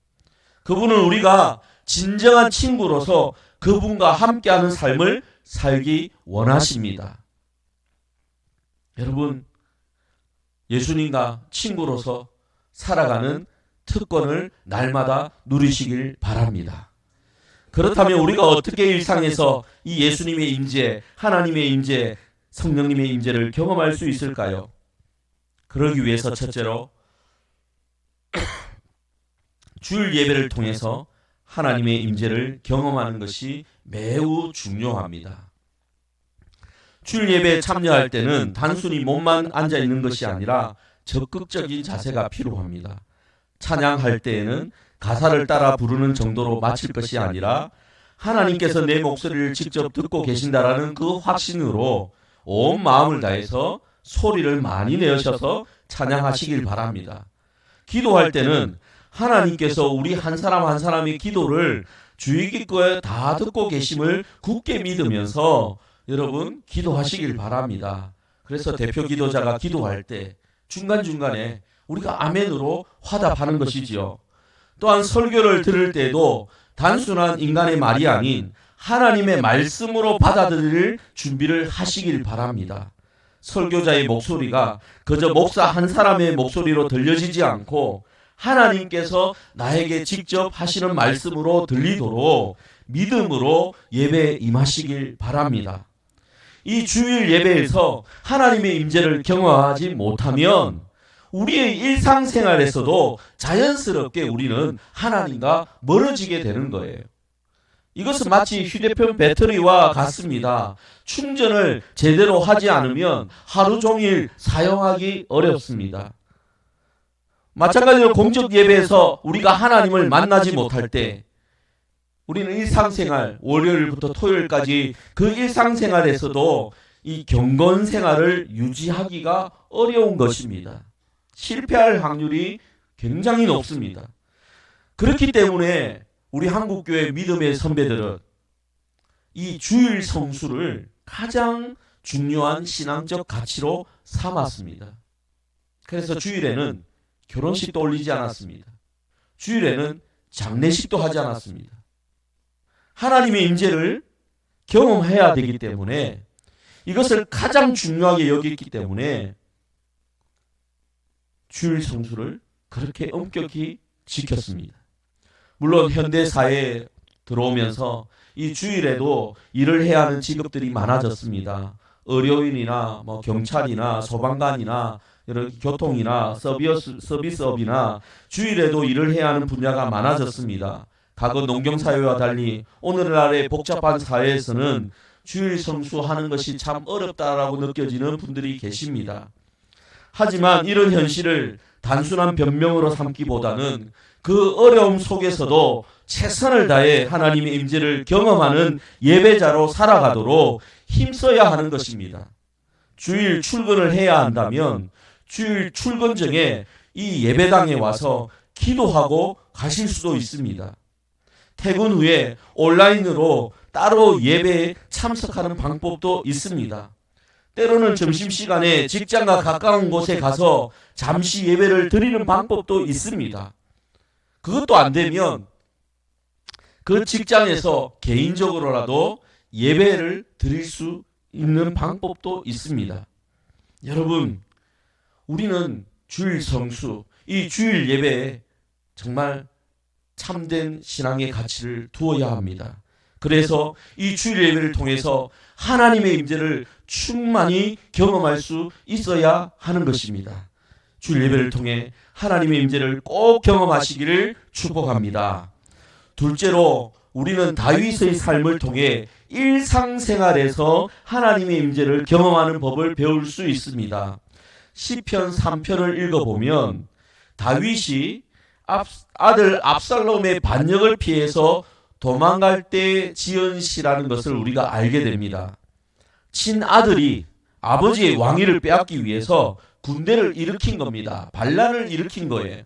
그분은 우리가 진정한 친구로서 그분과 함께하는 삶을 살기 원하십니다. 여러분, 예수님과 친구로서 살아가는 특권을 날마다 누리시길 바랍니다. 그렇다면 우리가 어떻게 일상에서 이 예수님의 임재, 하나님의 임재, 성령님의 임재를 경험할 수 있을까요? 그러기 위해서 첫째로 주일 예배를 통해서 하나님의 임재를 경험하는 것이 매우 중요합니다. 주일 예배에 참여할 때는 단순히 몸만 앉아 있는 것이 아니라 적극적인 자세가 필요합니다. 찬양할 때에는 가사를 따라 부르는 정도로 마칠 것이 아니라 하나님께서 내 목소리를 직접 듣고 계신다라는 그 확신으로 온 마음을 다해서 소리를 많이 내셔서 찬양하시길 바랍니다. 기도할 때는 하나님께서 우리 한 사람 한 사람의 기도를 주의 깊게 다 듣고 계심을 굳게 믿으면서 여러분 기도하시길 바랍니다. 그래서 대표 기도자가 기도할 때 중간중간에 우리가 아멘으로 화답하는 것이지요. 또한 설교를 들을 때도 단순한 인간의 말이 아닌 하나님의 말씀으로 받아들일 준비를 하시길 바랍니다. 설교자의 목소리가 그저 목사 한 사람의 목소리로 들려지지 않고 하나님께서 나에게 직접 하시는 말씀으로 들리도록 믿음으로 예배에 임하시길 바랍니다. 이 주일 예배에서 하나님의 임재를 경험하지 못하면 우리의 일상생활에서도 자연스럽게 우리는 하나님과 멀어지게 되는 거예요. 이것은 마치 휴대폰 배터리와 같습니다. 충전을 제대로 하지 않으면 하루 종일 사용하기 어렵습니다. 마찬가지로 공적 예배에서 우리가 하나님을 만나지 못할 때 우리는 일상생활, 월요일부터 토요일까지 그 일상생활에서도 이 경건 생활을 유지하기가 어려운 것입니다. 실패할 확률이 굉장히 높습니다. 그렇기 때문에 우리 한국교회 믿음의 선배들은 이 주일 성수를 가장 중요한 신앙적 가치로 삼았습니다. 그래서 주일에는 결혼식도 올리지 않았습니다. 주일에는 장례식도 하지 않았습니다. 하나님의 임재를 경험해야 되기 때문에 이것을 가장 중요하게 여겼기 때문에 주일 성수를 그렇게 엄격히 지켰습니다. 물론 현대 사회에 들어오면서 이 주일에도 일을 해야 하는 직업들이 많아졌습니다. 의료인이나 경찰이나 소방관이나 여러 교통이나 서비스업이나 주일에도 일을 해야 하는 분야가 많아졌습니다. 과거 농경사회와 달리 오늘날의 복잡한 사회에서는 주일 성수하는 것이 참 어렵다라고 느껴지는 분들이 계십니다. 하지만 이런 현실을 단순한 변명으로 삼기보다는 그 어려움 속에서도 최선을 다해 하나님의 임재를 경험하는 예배자로 살아가도록 힘써야 하는 것입니다. 주일 출근을 해야 한다면 주일 출근 중에 이 예배당에 와서 기도하고 가실 수도 있습니다. 퇴근 후에 온라인으로 따로 예배에 참석하는 방법도 있습니다. 때로는 점심시간에 직장과 가까운 곳에 가서 잠시 예배를 드리는 방법도 있습니다. 그것도 안 되면 그 직장에서 개인적으로라도 예배를 드릴 수 있는 방법도 있습니다. 여러분, 우리는 주일 성수, 이 주일 예배에 정말 참된 신앙의 가치를 두어야 합니다. 그래서 이 주일 예배를 통해서 하나님의 임재를 충만히 경험할 수 있어야 하는 것입니다. 주일 예배를 통해 하나님의 임재를 꼭 경험하시기를 축복합니다. 둘째로 우리는 다윗의 삶을 통해 일상생활에서 하나님의 임재를 경험하는 법을 배울 수 있습니다. 시편 3편을 읽어보면 다윗이 아들 압살롬의 반역을 피해서 도망갈 때 지은 시라는 것을 우리가 알게 됩니다. 친아들이 아버지의 왕위를 빼앗기 위해서 군대를 일으킨 겁니다. 반란을 일으킨 거예요.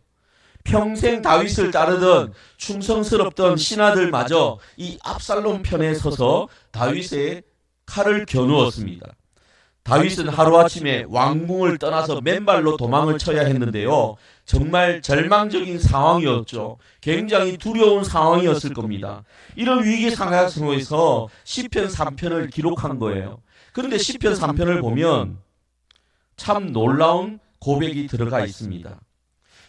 평생 다윗을 따르던 충성스럽던 신하들마저 이 압살롬 편에 서서 다윗의 칼을 겨누었습니다. 다윗은 하루아침에 왕궁을 떠나서 맨발로 도망을 쳐야 했는데요. 정말 절망적인 상황이었죠. 굉장히 두려운 상황이었을 겁니다. 이런 위기 상황 속에서 시편 3편을 기록한 거예요. 그런데 시편 3편을 보면 참 놀라운 고백이 들어가 있습니다.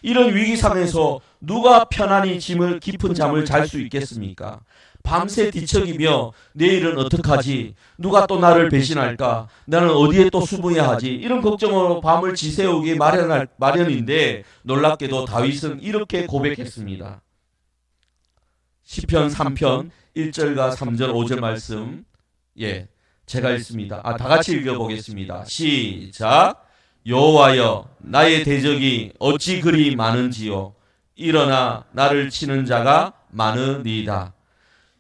이런 위기 상황에서 누가 편안히 깊은 잠을 잘 수 있겠습니까? 밤새 뒤척이며 내일은 어떡하지? 누가 또 나를 배신할까? 나는 어디에 또 숨어야 하지? 이런 걱정으로 밤을 지새우기 마련인데 놀랍게도 다윗은 이렇게 고백했습니다. 시편 3편 1절과 3절 5절 말씀 제가 읽습니다. 다 같이 읽어보겠습니다. 시작. 여호와여 나의 대적이 어찌 그리 많은지요. 일어나 나를 치는 자가 많으니이다.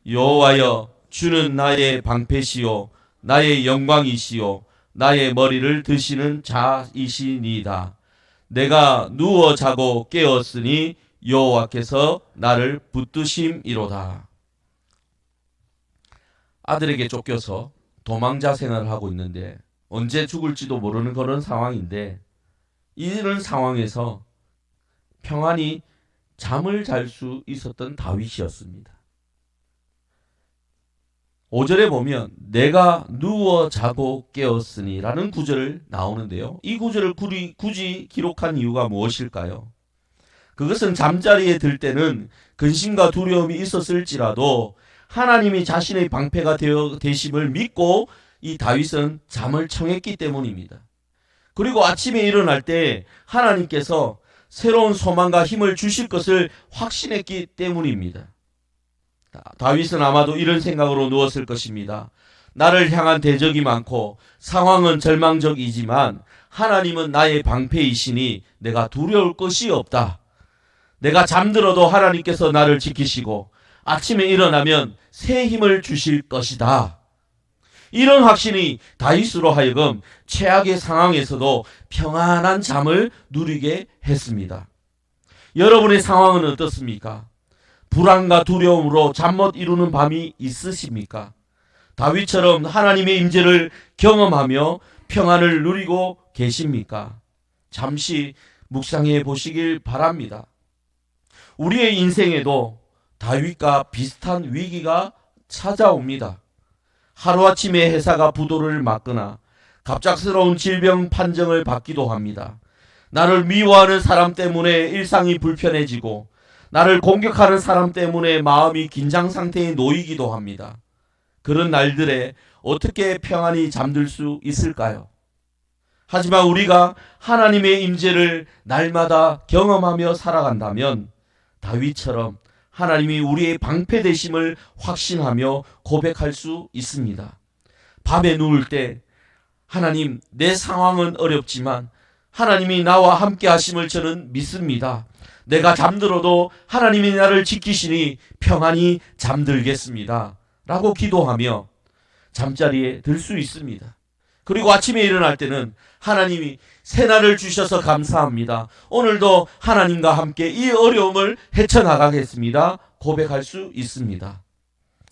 여호와여 주는 나의 방패시요 나의 영광이시요 나의 머리를 드시는 자이시니이다. 내가 누워 자고 깨었으니 여호와께서 나를 붙드심이로다. 아들에게 쫓겨서 도망자 생활을 하고 있는데 언제 죽을지도 모르는 그런 상황인데 이런 상황에서 평안히 잠을 잘 수 있었던 다윗이었습니다. 5절에 보면 내가 누워 자고 깨었으니 라는 구절을 나오는데요. 이 구절을 굳이 기록한 이유가 무엇일까요? 그것은 잠자리에 들 때는 근심과 두려움이 있었을지라도 하나님이 자신의 방패가 되심을 믿고 이 다윗은 잠을 청했기 때문입니다. 그리고 아침에 일어날 때 하나님께서 새로운 소망과 힘을 주실 것을 확신했기 때문입니다. 다윗은 아마도 이런 생각으로 누웠을 것입니다. 나를 향한 대적이 많고 상황은 절망적이지만 하나님은 나의 방패이시니 내가 두려울 것이 없다. 내가 잠들어도 하나님께서 나를 지키시고 아침에 일어나면 새 힘을 주실 것이다. 이런 확신이 다윗으로 하여금 최악의 상황에서도 평안한 잠을 누리게 했습니다. 여러분의 상황은 어떻습니까? 불안과 두려움으로 잠 못 이루는 밤이 있으십니까? 다윗처럼 하나님의 임재를 경험하며 평안을 누리고 계십니까? 잠시 묵상해 보시길 바랍니다. 우리의 인생에도 다윗과 비슷한 위기가 찾아옵니다. 하루아침에 회사가 부도를 맞거나 갑작스러운 질병 판정을 받기도 합니다. 나를 미워하는 사람 때문에 일상이 불편해지고 나를 공격하는 사람 때문에 마음이 긴장 상태에 놓이기도 합니다. 그런 날들에 어떻게 평안히 잠들 수 있을까요? 하지만 우리가 하나님의 임재를 날마다 경험하며 살아간다면 다윗처럼 하나님이 우리의 방패 되심을 확신하며 고백할 수 있습니다. 밤에 누울 때 하나님, 내 상황은 어렵지만 하나님이 나와 함께 하심을 저는 믿습니다. 내가 잠들어도 하나님이 나를 지키시니 평안히 잠들겠습니다. 라고 기도하며 잠자리에 들 수 있습니다. 그리고 아침에 일어날 때는 하나님이 새날을 주셔서 감사합니다. 오늘도 하나님과 함께 이 어려움을 헤쳐나가겠습니다. 고백할 수 있습니다.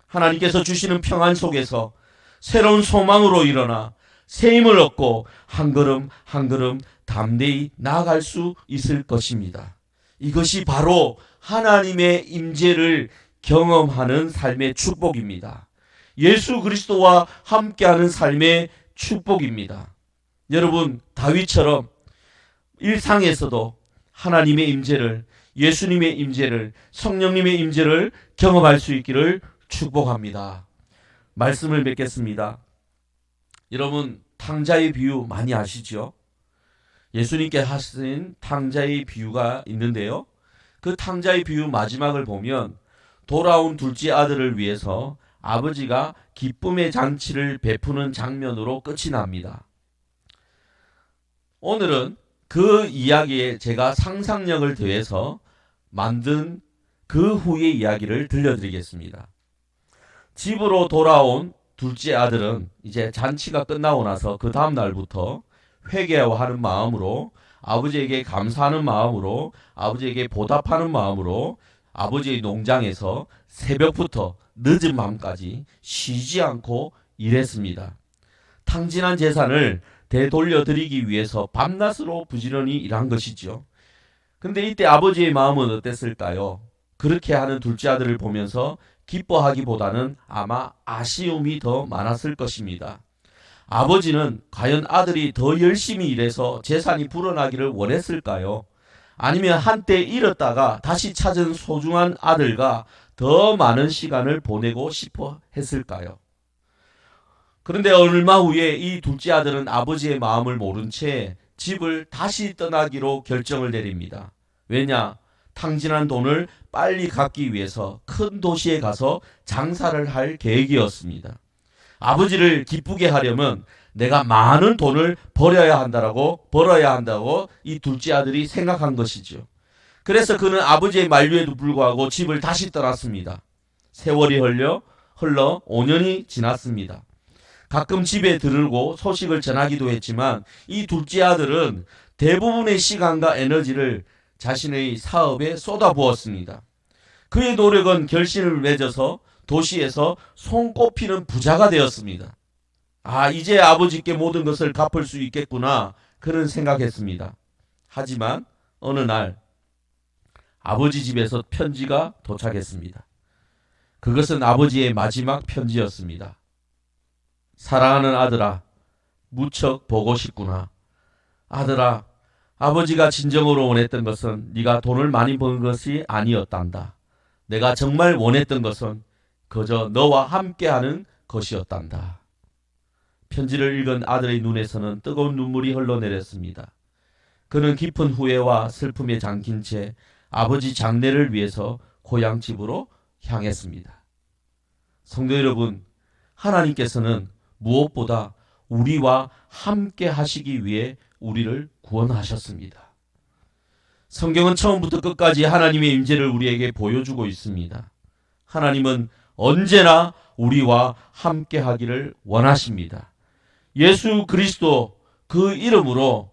하나님께서 주시는 평안 속에서 새로운 소망으로 일어나 새 힘을 얻고 한 걸음 한 걸음 담대히 나아갈 수 있을 것입니다. 이것이 바로 하나님의 임재를 경험하는 삶의 축복입니다. 예수 그리스도와 함께하는 삶의 축복입니다. 여러분, 다윗처럼 일상에서도 하나님의 임재를, 예수님의 임재를, 성령님의 임재를 경험할 수 있기를 축복합니다. 말씀을 맺겠습니다. 여러분, 탕자의 비유 많이 아시죠? 예수님께 하신 탕자의 비유가 있는데요. 그 탕자의 비유 마지막을 보면 돌아온 둘째 아들을 위해서 아버지가 기쁨의 잔치를 베푸는 장면으로 끝이 납니다. 오늘은 그 이야기에 제가 상상력을 더해서 만든 그 후의 이야기를 들려드리겠습니다. 집으로 돌아온 둘째 아들은 이제 잔치가 끝나고 나서 그 다음 날부터 회개하는 마음으로, 아버지에게 감사하는 마음으로, 아버지에게 보답하는 마음으로 아버지의 농장에서 새벽부터 늦은 밤까지 쉬지 않고 일했습니다. 탕진한 재산을 되돌려드리기 위해서 밤낮으로 부지런히 일한 것이죠. 근데 이때 아버지의 마음은 어땠을까요? 그렇게 하는 둘째 아들을 보면서 기뻐하기보다는 아마 아쉬움이 더 많았을 것입니다. 아버지는 과연 아들이 더 열심히 일해서 재산이 불어나기를 원했을까요? 아니면 한때 잃었다가 다시 찾은 소중한 아들과 더 많은 시간을 보내고 싶어 했을까요? 그런데 얼마 후에 이 둘째 아들은 아버지의 마음을 모른 채 집을 다시 떠나기로 결정을 내립니다. 왜냐? 탕진한 돈을 빨리 갚기 위해서 큰 도시에 가서 장사를 할 계획이었습니다. 아버지를 기쁘게 하려면 내가 많은 돈을 벌어야 한다고 이 둘째 아들이 생각한 것이죠. 그래서 그는 아버지의 만류에도 불구하고 집을 다시 떠났습니다. 세월이 흘러 5년이 지났습니다. 가끔 집에 들르고 소식을 전하기도 했지만 이 둘째 아들은 대부분의 시간과 에너지를 자신의 사업에 쏟아부었습니다. 그의 노력은 결실을 맺어서 도시에서 손꼽히는 부자가 되었습니다. 이제 아버지께 모든 것을 갚을 수 있겠구나, 그는 생각했습니다. 하지만 어느 날 아버지 집에서 편지가 도착했습니다. 그것은 아버지의 마지막 편지였습니다. 사랑하는 아들아, 무척 보고 싶구나. 아들아, 아버지가 진정으로 원했던 것은 네가 돈을 많이 버는 것이 아니었단다. 내가 정말 원했던 것은 그저 너와 함께하는 것이었단다. 편지를 읽은 아들의 눈에서는 뜨거운 눈물이 흘러내렸습니다. 그는 깊은 후회와 슬픔에 잠긴 채 아버지 장례를 위해서 고향 집으로 향했습니다. 성도 여러분, 하나님께서는 무엇보다 우리와 함께 하시기 위해 우리를 구원하셨습니다. 성경은 처음부터 끝까지 하나님의 임재를 우리에게 보여주고 있습니다. 하나님은 언제나 우리와 함께 하기를 원하십니다. 예수 그리스도 그 이름으로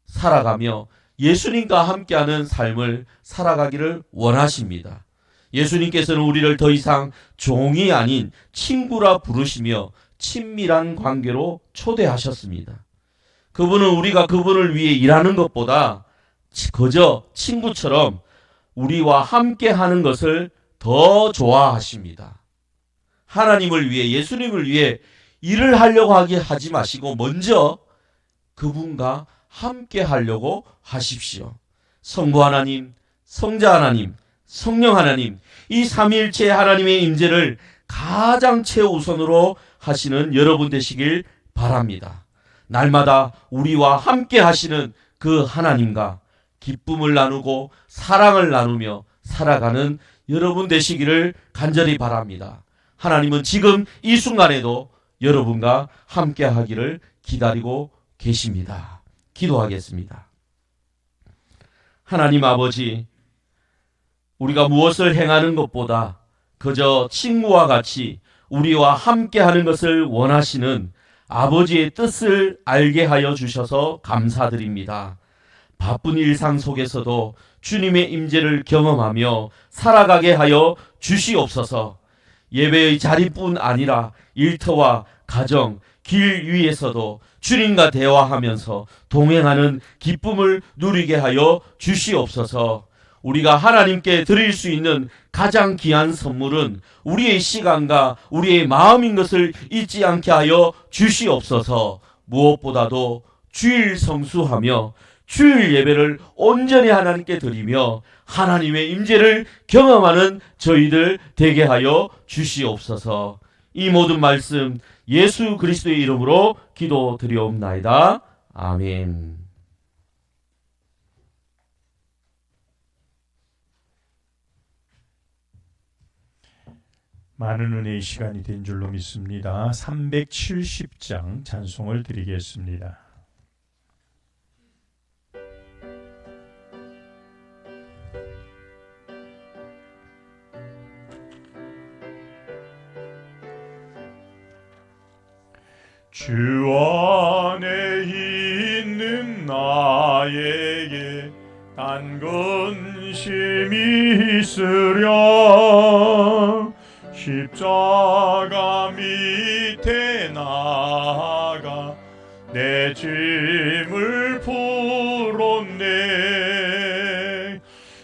살아가며 예수님과 함께하는 삶을 살아가기를 원하십니다. 예수님께서는 우리를 더 이상 종이 아닌 친구라 부르시며 친밀한 관계로 초대하셨습니다. 그분은 우리가 그분을 위해 일하는 것보다 그저 친구처럼 우리와 함께 하는 것을 더 좋아하십니다. 하나님을 위해, 예수님을 위해 일을 하려고 하지 마시고 먼저 그분과 함께 하려고 하십시오. 성부 하나님, 성자 하나님, 성령 하나님, 이 삼위일체 하나님의 임재를 가장 최우선으로 하시는 여러분 되시길 바랍니다. 날마다 우리와 함께 하시는 그 하나님과 기쁨을 나누고 사랑을 나누며 살아가는 여러분 되시기를 간절히 바랍니다. 하나님은 지금 이 순간에도 여러분과 함께 하기를 기다리고 계십니다. 기도하겠습니다. 하나님 아버지, 우리가 무엇을 행하는 것보다 그저 친구와 같이 우리와 함께 하는 것을 원하시는 아버지의 뜻을 알게 하여 주셔서 감사드립니다. 바쁜 일상 속에서도 주님의 임재를 경험하며 살아가게 하여 주시옵소서. 예배의 자리뿐 아니라 일터와 가정, 길 위에서도 주님과 대화하면서 동행하는 기쁨을 누리게 하여 주시옵소서. 우리가 하나님께 드릴 수 있는 가장 귀한 선물은 우리의 시간과 우리의 마음인 것을 잊지 않게 하여 주시옵소서. 무엇보다도 주일 성수하며 주일 예배를 온전히 하나님께 드리며 하나님의 임재를 경험하는 저희들 되게 하여 주시옵소서. 이 모든 말씀 예수 그리스도의 이름으로 기도드리옵나이다. 아멘. 많은 은혜의 시간이 된 줄로 믿습니다. 370장 찬송을 드리겠습니다. 주 안에 있는 나에게 단 근심이 있으랴 십자가 밑에 나가 내 짐을 풀었네.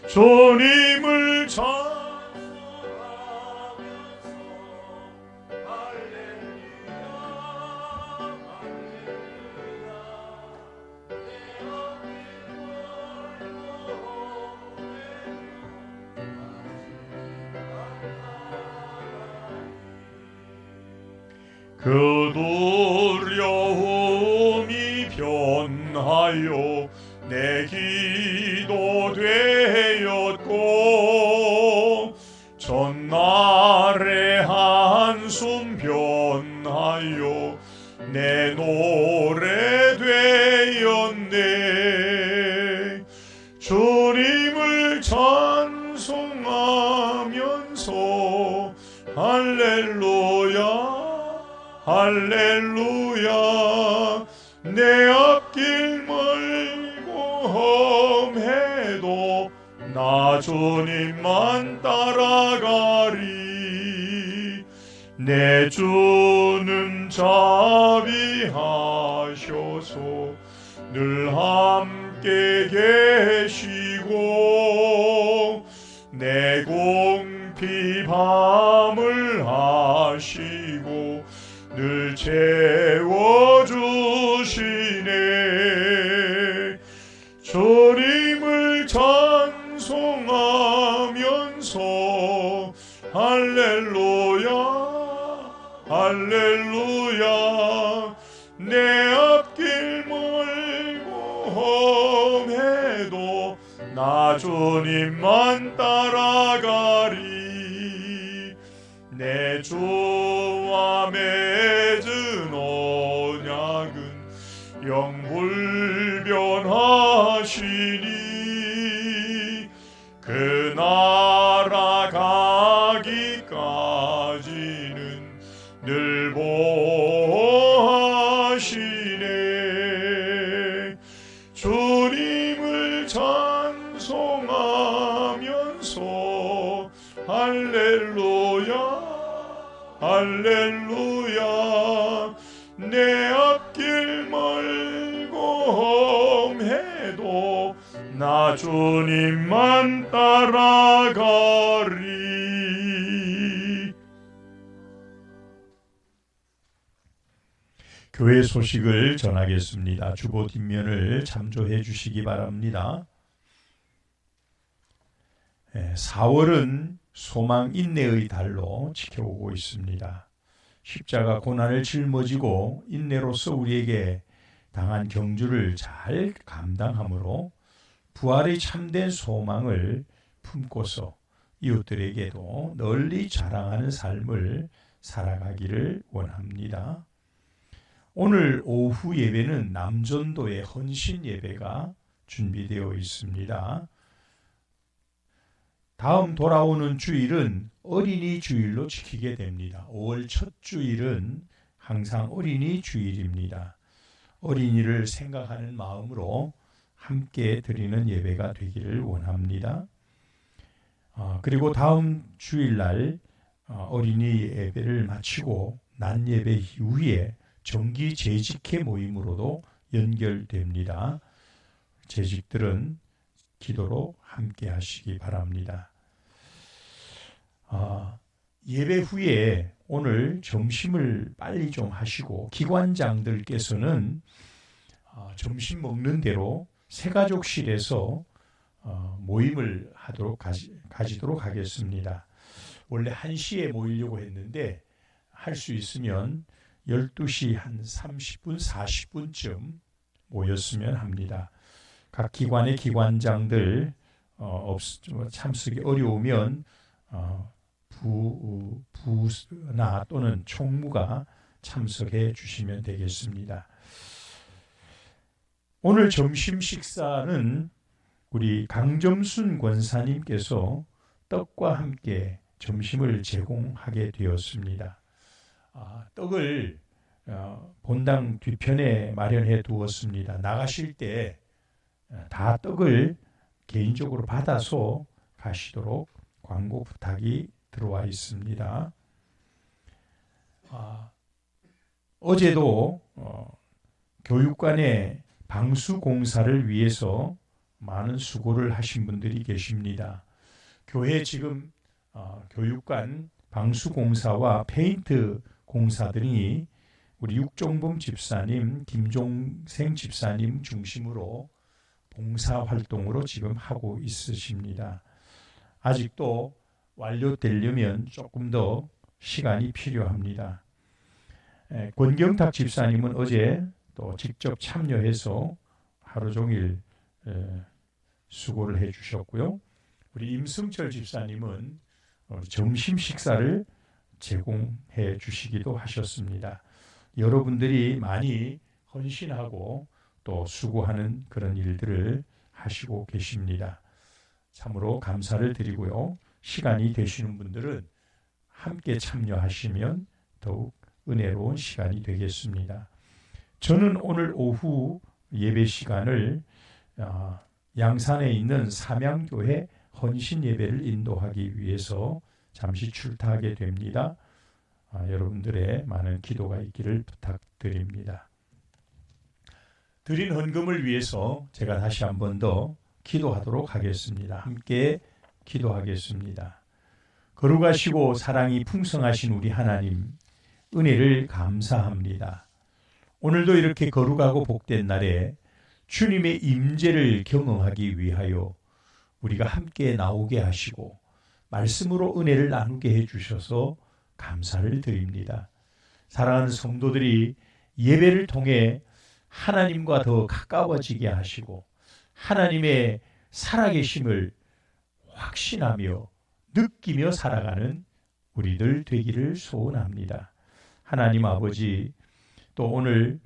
주님을 그 두려움이 변하여 내 기도 되었고 전날의 한숨 변하여 내 노래 되었네. 주님을 찬송하면서 할렐루야 할렐루야 내 앞길 멀고 험해도 나 주님만 따라가리. 내 주는 자비하셔서 늘 함께 계시고 내 공피 밤을 하시고 늘 채워주시네. 주님을 찬송하면서 할렐루야 할렐루야 내 앞길 멀고 험해도 나 주님만 따라가리. 내 주와 맺은 언약은 영불변하시니 그 나라 가기까지는 늘 보호하시네. 주님을 찬송하면서 할렐루야 할렐루야 내 앞길 멀고 험해도 나 주님만 따라가리. 교회 소식을 전하겠습니다. 주보 뒷면을 참조해 주시기 바랍니다. 4월은 소망 인내의 달로 지켜오고 있습니다. 십자가 고난을 짊어지고 인내로서 우리에게 당한 경주를 잘 감당함으로 부활의 참된 소망을 품고서 이웃들에게도 널리 자랑하는 삶을 살아가기를 원합니다. 오늘 오후 예배는 남전도의 헌신 예배가 준비되어 있습니다. 다음 돌아오는 주일은 어린이 주일로 지키게 됩니다. 5월 첫 주일은 항상 어린이 주일입니다. 어린이를 생각하는 마음으로 함께 드리는 예배가 되기를 원합니다. 그리고 다음 주일날 어린이 예배를 마치고 낮 예배 이후에 정기 재직회 모임으로도 연결됩니다. 재직들은 기도로 함께 하시기 바랍니다. 예배 후에 오늘 점심을 빨리 좀 하시고 기관장들께서는 점심 먹는 대로 새가족실에서 모임을 가지도록 하겠습니다. 원래 1시에 모이려고 했는데 할 수 있으면 12시 한 30분, 40분쯤 모였으면 합니다. 각 기관의 기관장들 참석이 어려우면 부나 또는 총무가 참석해 주시면 되겠습니다. 오늘 점심 식사는 우리 강점순 권사님께서 떡과 함께 점심을 제공하게 되었습니다. 떡을 본당 뒤편에 마련해 두었습니다. 나가실 때 다 떡을 개인적으로 받아서 가시도록 광고 부탁이 들어와 있습니다. 어제도 교육관의 방수 공사를 위해서 많은 수고를 하신 분들이 계십니다. 교회 지금 교육관 방수 공사와 페인트 공사들이 우리 육종범 집사님, 김종생 집사님 중심으로 봉사활동으로 지금 하고 있으십니다. 아직도 완료되려면 조금 더 시간이 필요합니다. 권경탁 집사님은 어제 또 직접 참여해서 하루 종일 수고를 해주셨고요. 우리 임승철 집사님은 점심 식사를 제공해 주시기도 하셨습니다. 여러분들이 많이 헌신하고 또 수고하는 그런 일들을 하시고 계십니다. 참으로 감사를 드리고요. 시간이 되시는 분들은 함께 참여하시면 더욱 은혜로운 시간이 되겠습니다. 저는 오늘 오후 예배 시간을 양산에 있는 삼양교회 헌신 예배를 인도하기 위해서 잠시 출타하게 됩니다. 여러분들의 많은 기도가 있기를 부탁드립니다. 드린 헌금을 위해서 제가 다시 한 번 더 기도하도록 하겠습니다. 함께 기도하겠습니다. 거룩하시고 사랑이 풍성하신 우리 하나님, 은혜를 감사합니다. 오늘도 이렇게 거룩하고 복된 날에 주님의 임재를 경험하기 위하여 우리가 함께 나오게 하시고 말씀으로 은혜를 나누게 해주셔서 감사를 드립니다. 사랑하는 성도들이 예배를 통해 하나님과 더 가까워지게 하시고 하나님의 살아계심을 확신하며 느끼며 살아가는 우리들 되기를 소원합니다. 하나님 아버지, 또 오늘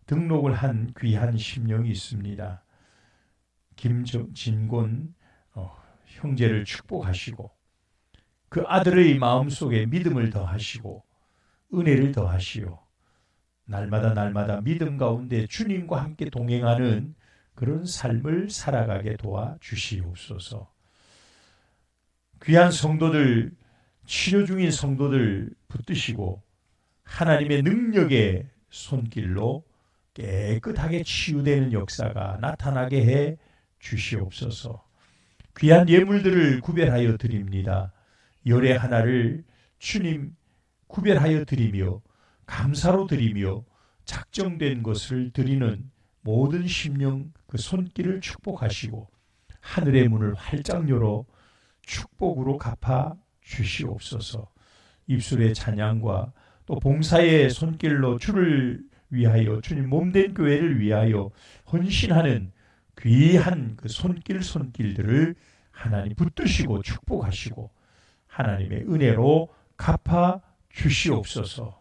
등록을 한 귀한 심령이 있습니다. 김진곤 형제를 축복하시고 그 아들의 마음속에 믿음을 더하시고 은혜를 더하시오. 날마다 믿음 가운데 주님과 함께 동행하는 그런 삶을 살아가게 도와주시옵소서. 귀한 성도들, 치료 중인 성도들 붙드시고 하나님의 능력의 손길로 깨끗하게 치유되는 역사가 나타나게 해 주시옵소서. 귀한 예물들을 구별하여 드립니다. 열의 하나를 주님 구별하여 드리며 감사로 드리며 작정된 것을 드리는 모든 심령 그 손길을 축복하시고 하늘의 문을 활짝 열어 축복으로 갚아 주시옵소서. 입술의 찬양과 또 봉사의 손길로 주를 위하여 주님 몸된 교회를 위하여 헌신하는 귀한 그 손길들을 하나님 붙드시고 축복하시고 하나님의 은혜로 갚아 주시옵소서.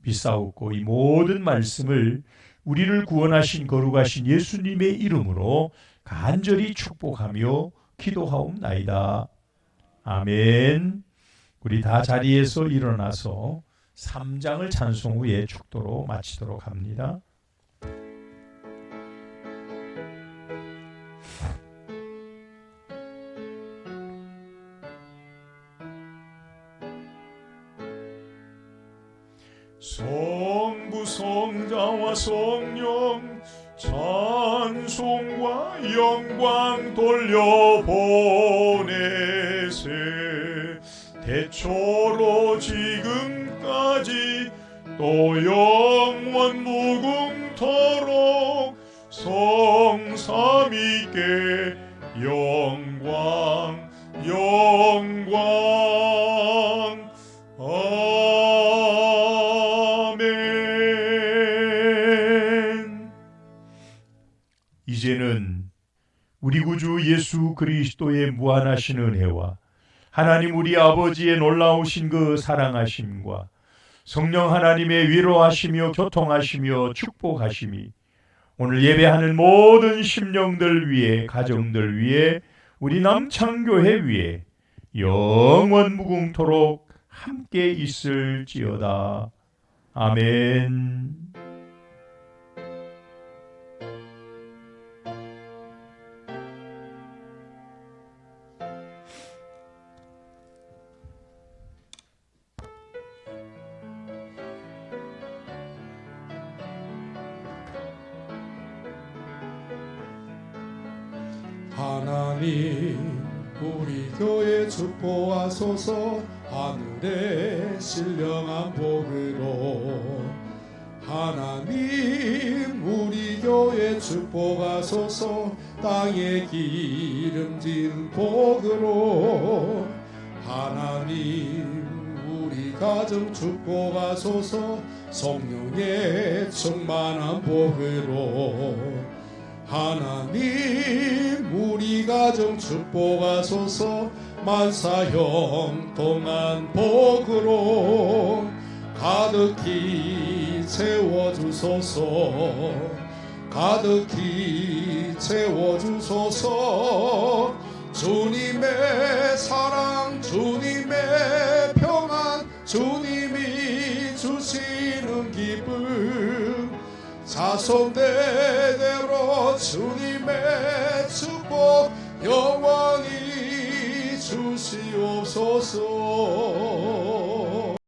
비싸우고 이 모든 말씀을 우리를 구원하신 거룩하신 예수님의 이름으로 간절히 축복하며 기도하옵나이다. 아멘. 우리 다 자리에서 일어나서 3장을 찬송 후에 축도로 마치도록 합니다. 성부 성자와 성령 찬송과 영광 돌려보내세 대초로 지금까지 또 영원 무궁토록 성삼위께 영광 영광 아멘. 이제는 우리 구주 예수 그리스도의 무한하신 은혜와 하나님 우리 아버지의 놀라우신 그 사랑하심과 성령 하나님의 위로하시며 교통하시며 축복하심이 오늘 예배하는 모든 심령들 위에 가정들 위에 우리 남창교회 위에 영원 무궁토록 함께 있을지어다. 아멘. 하나님 우리 교회 축복하소서. 하늘의 신령한 복으로 하나님 우리 교회 축복하소서. 땅에 기름진 복으로 하나님 우리 가정 축복하소서. 성령의 충만한 복으로 하나님 우리 가정 축복하소서. 만사형통한 복으로 가득히 채워주소서. 가득히 채워주소서. 주님의 사랑 주님의 평안 주님이 주시는 기쁨 자손대대로 주님의 축복 영원히 주시옵소서.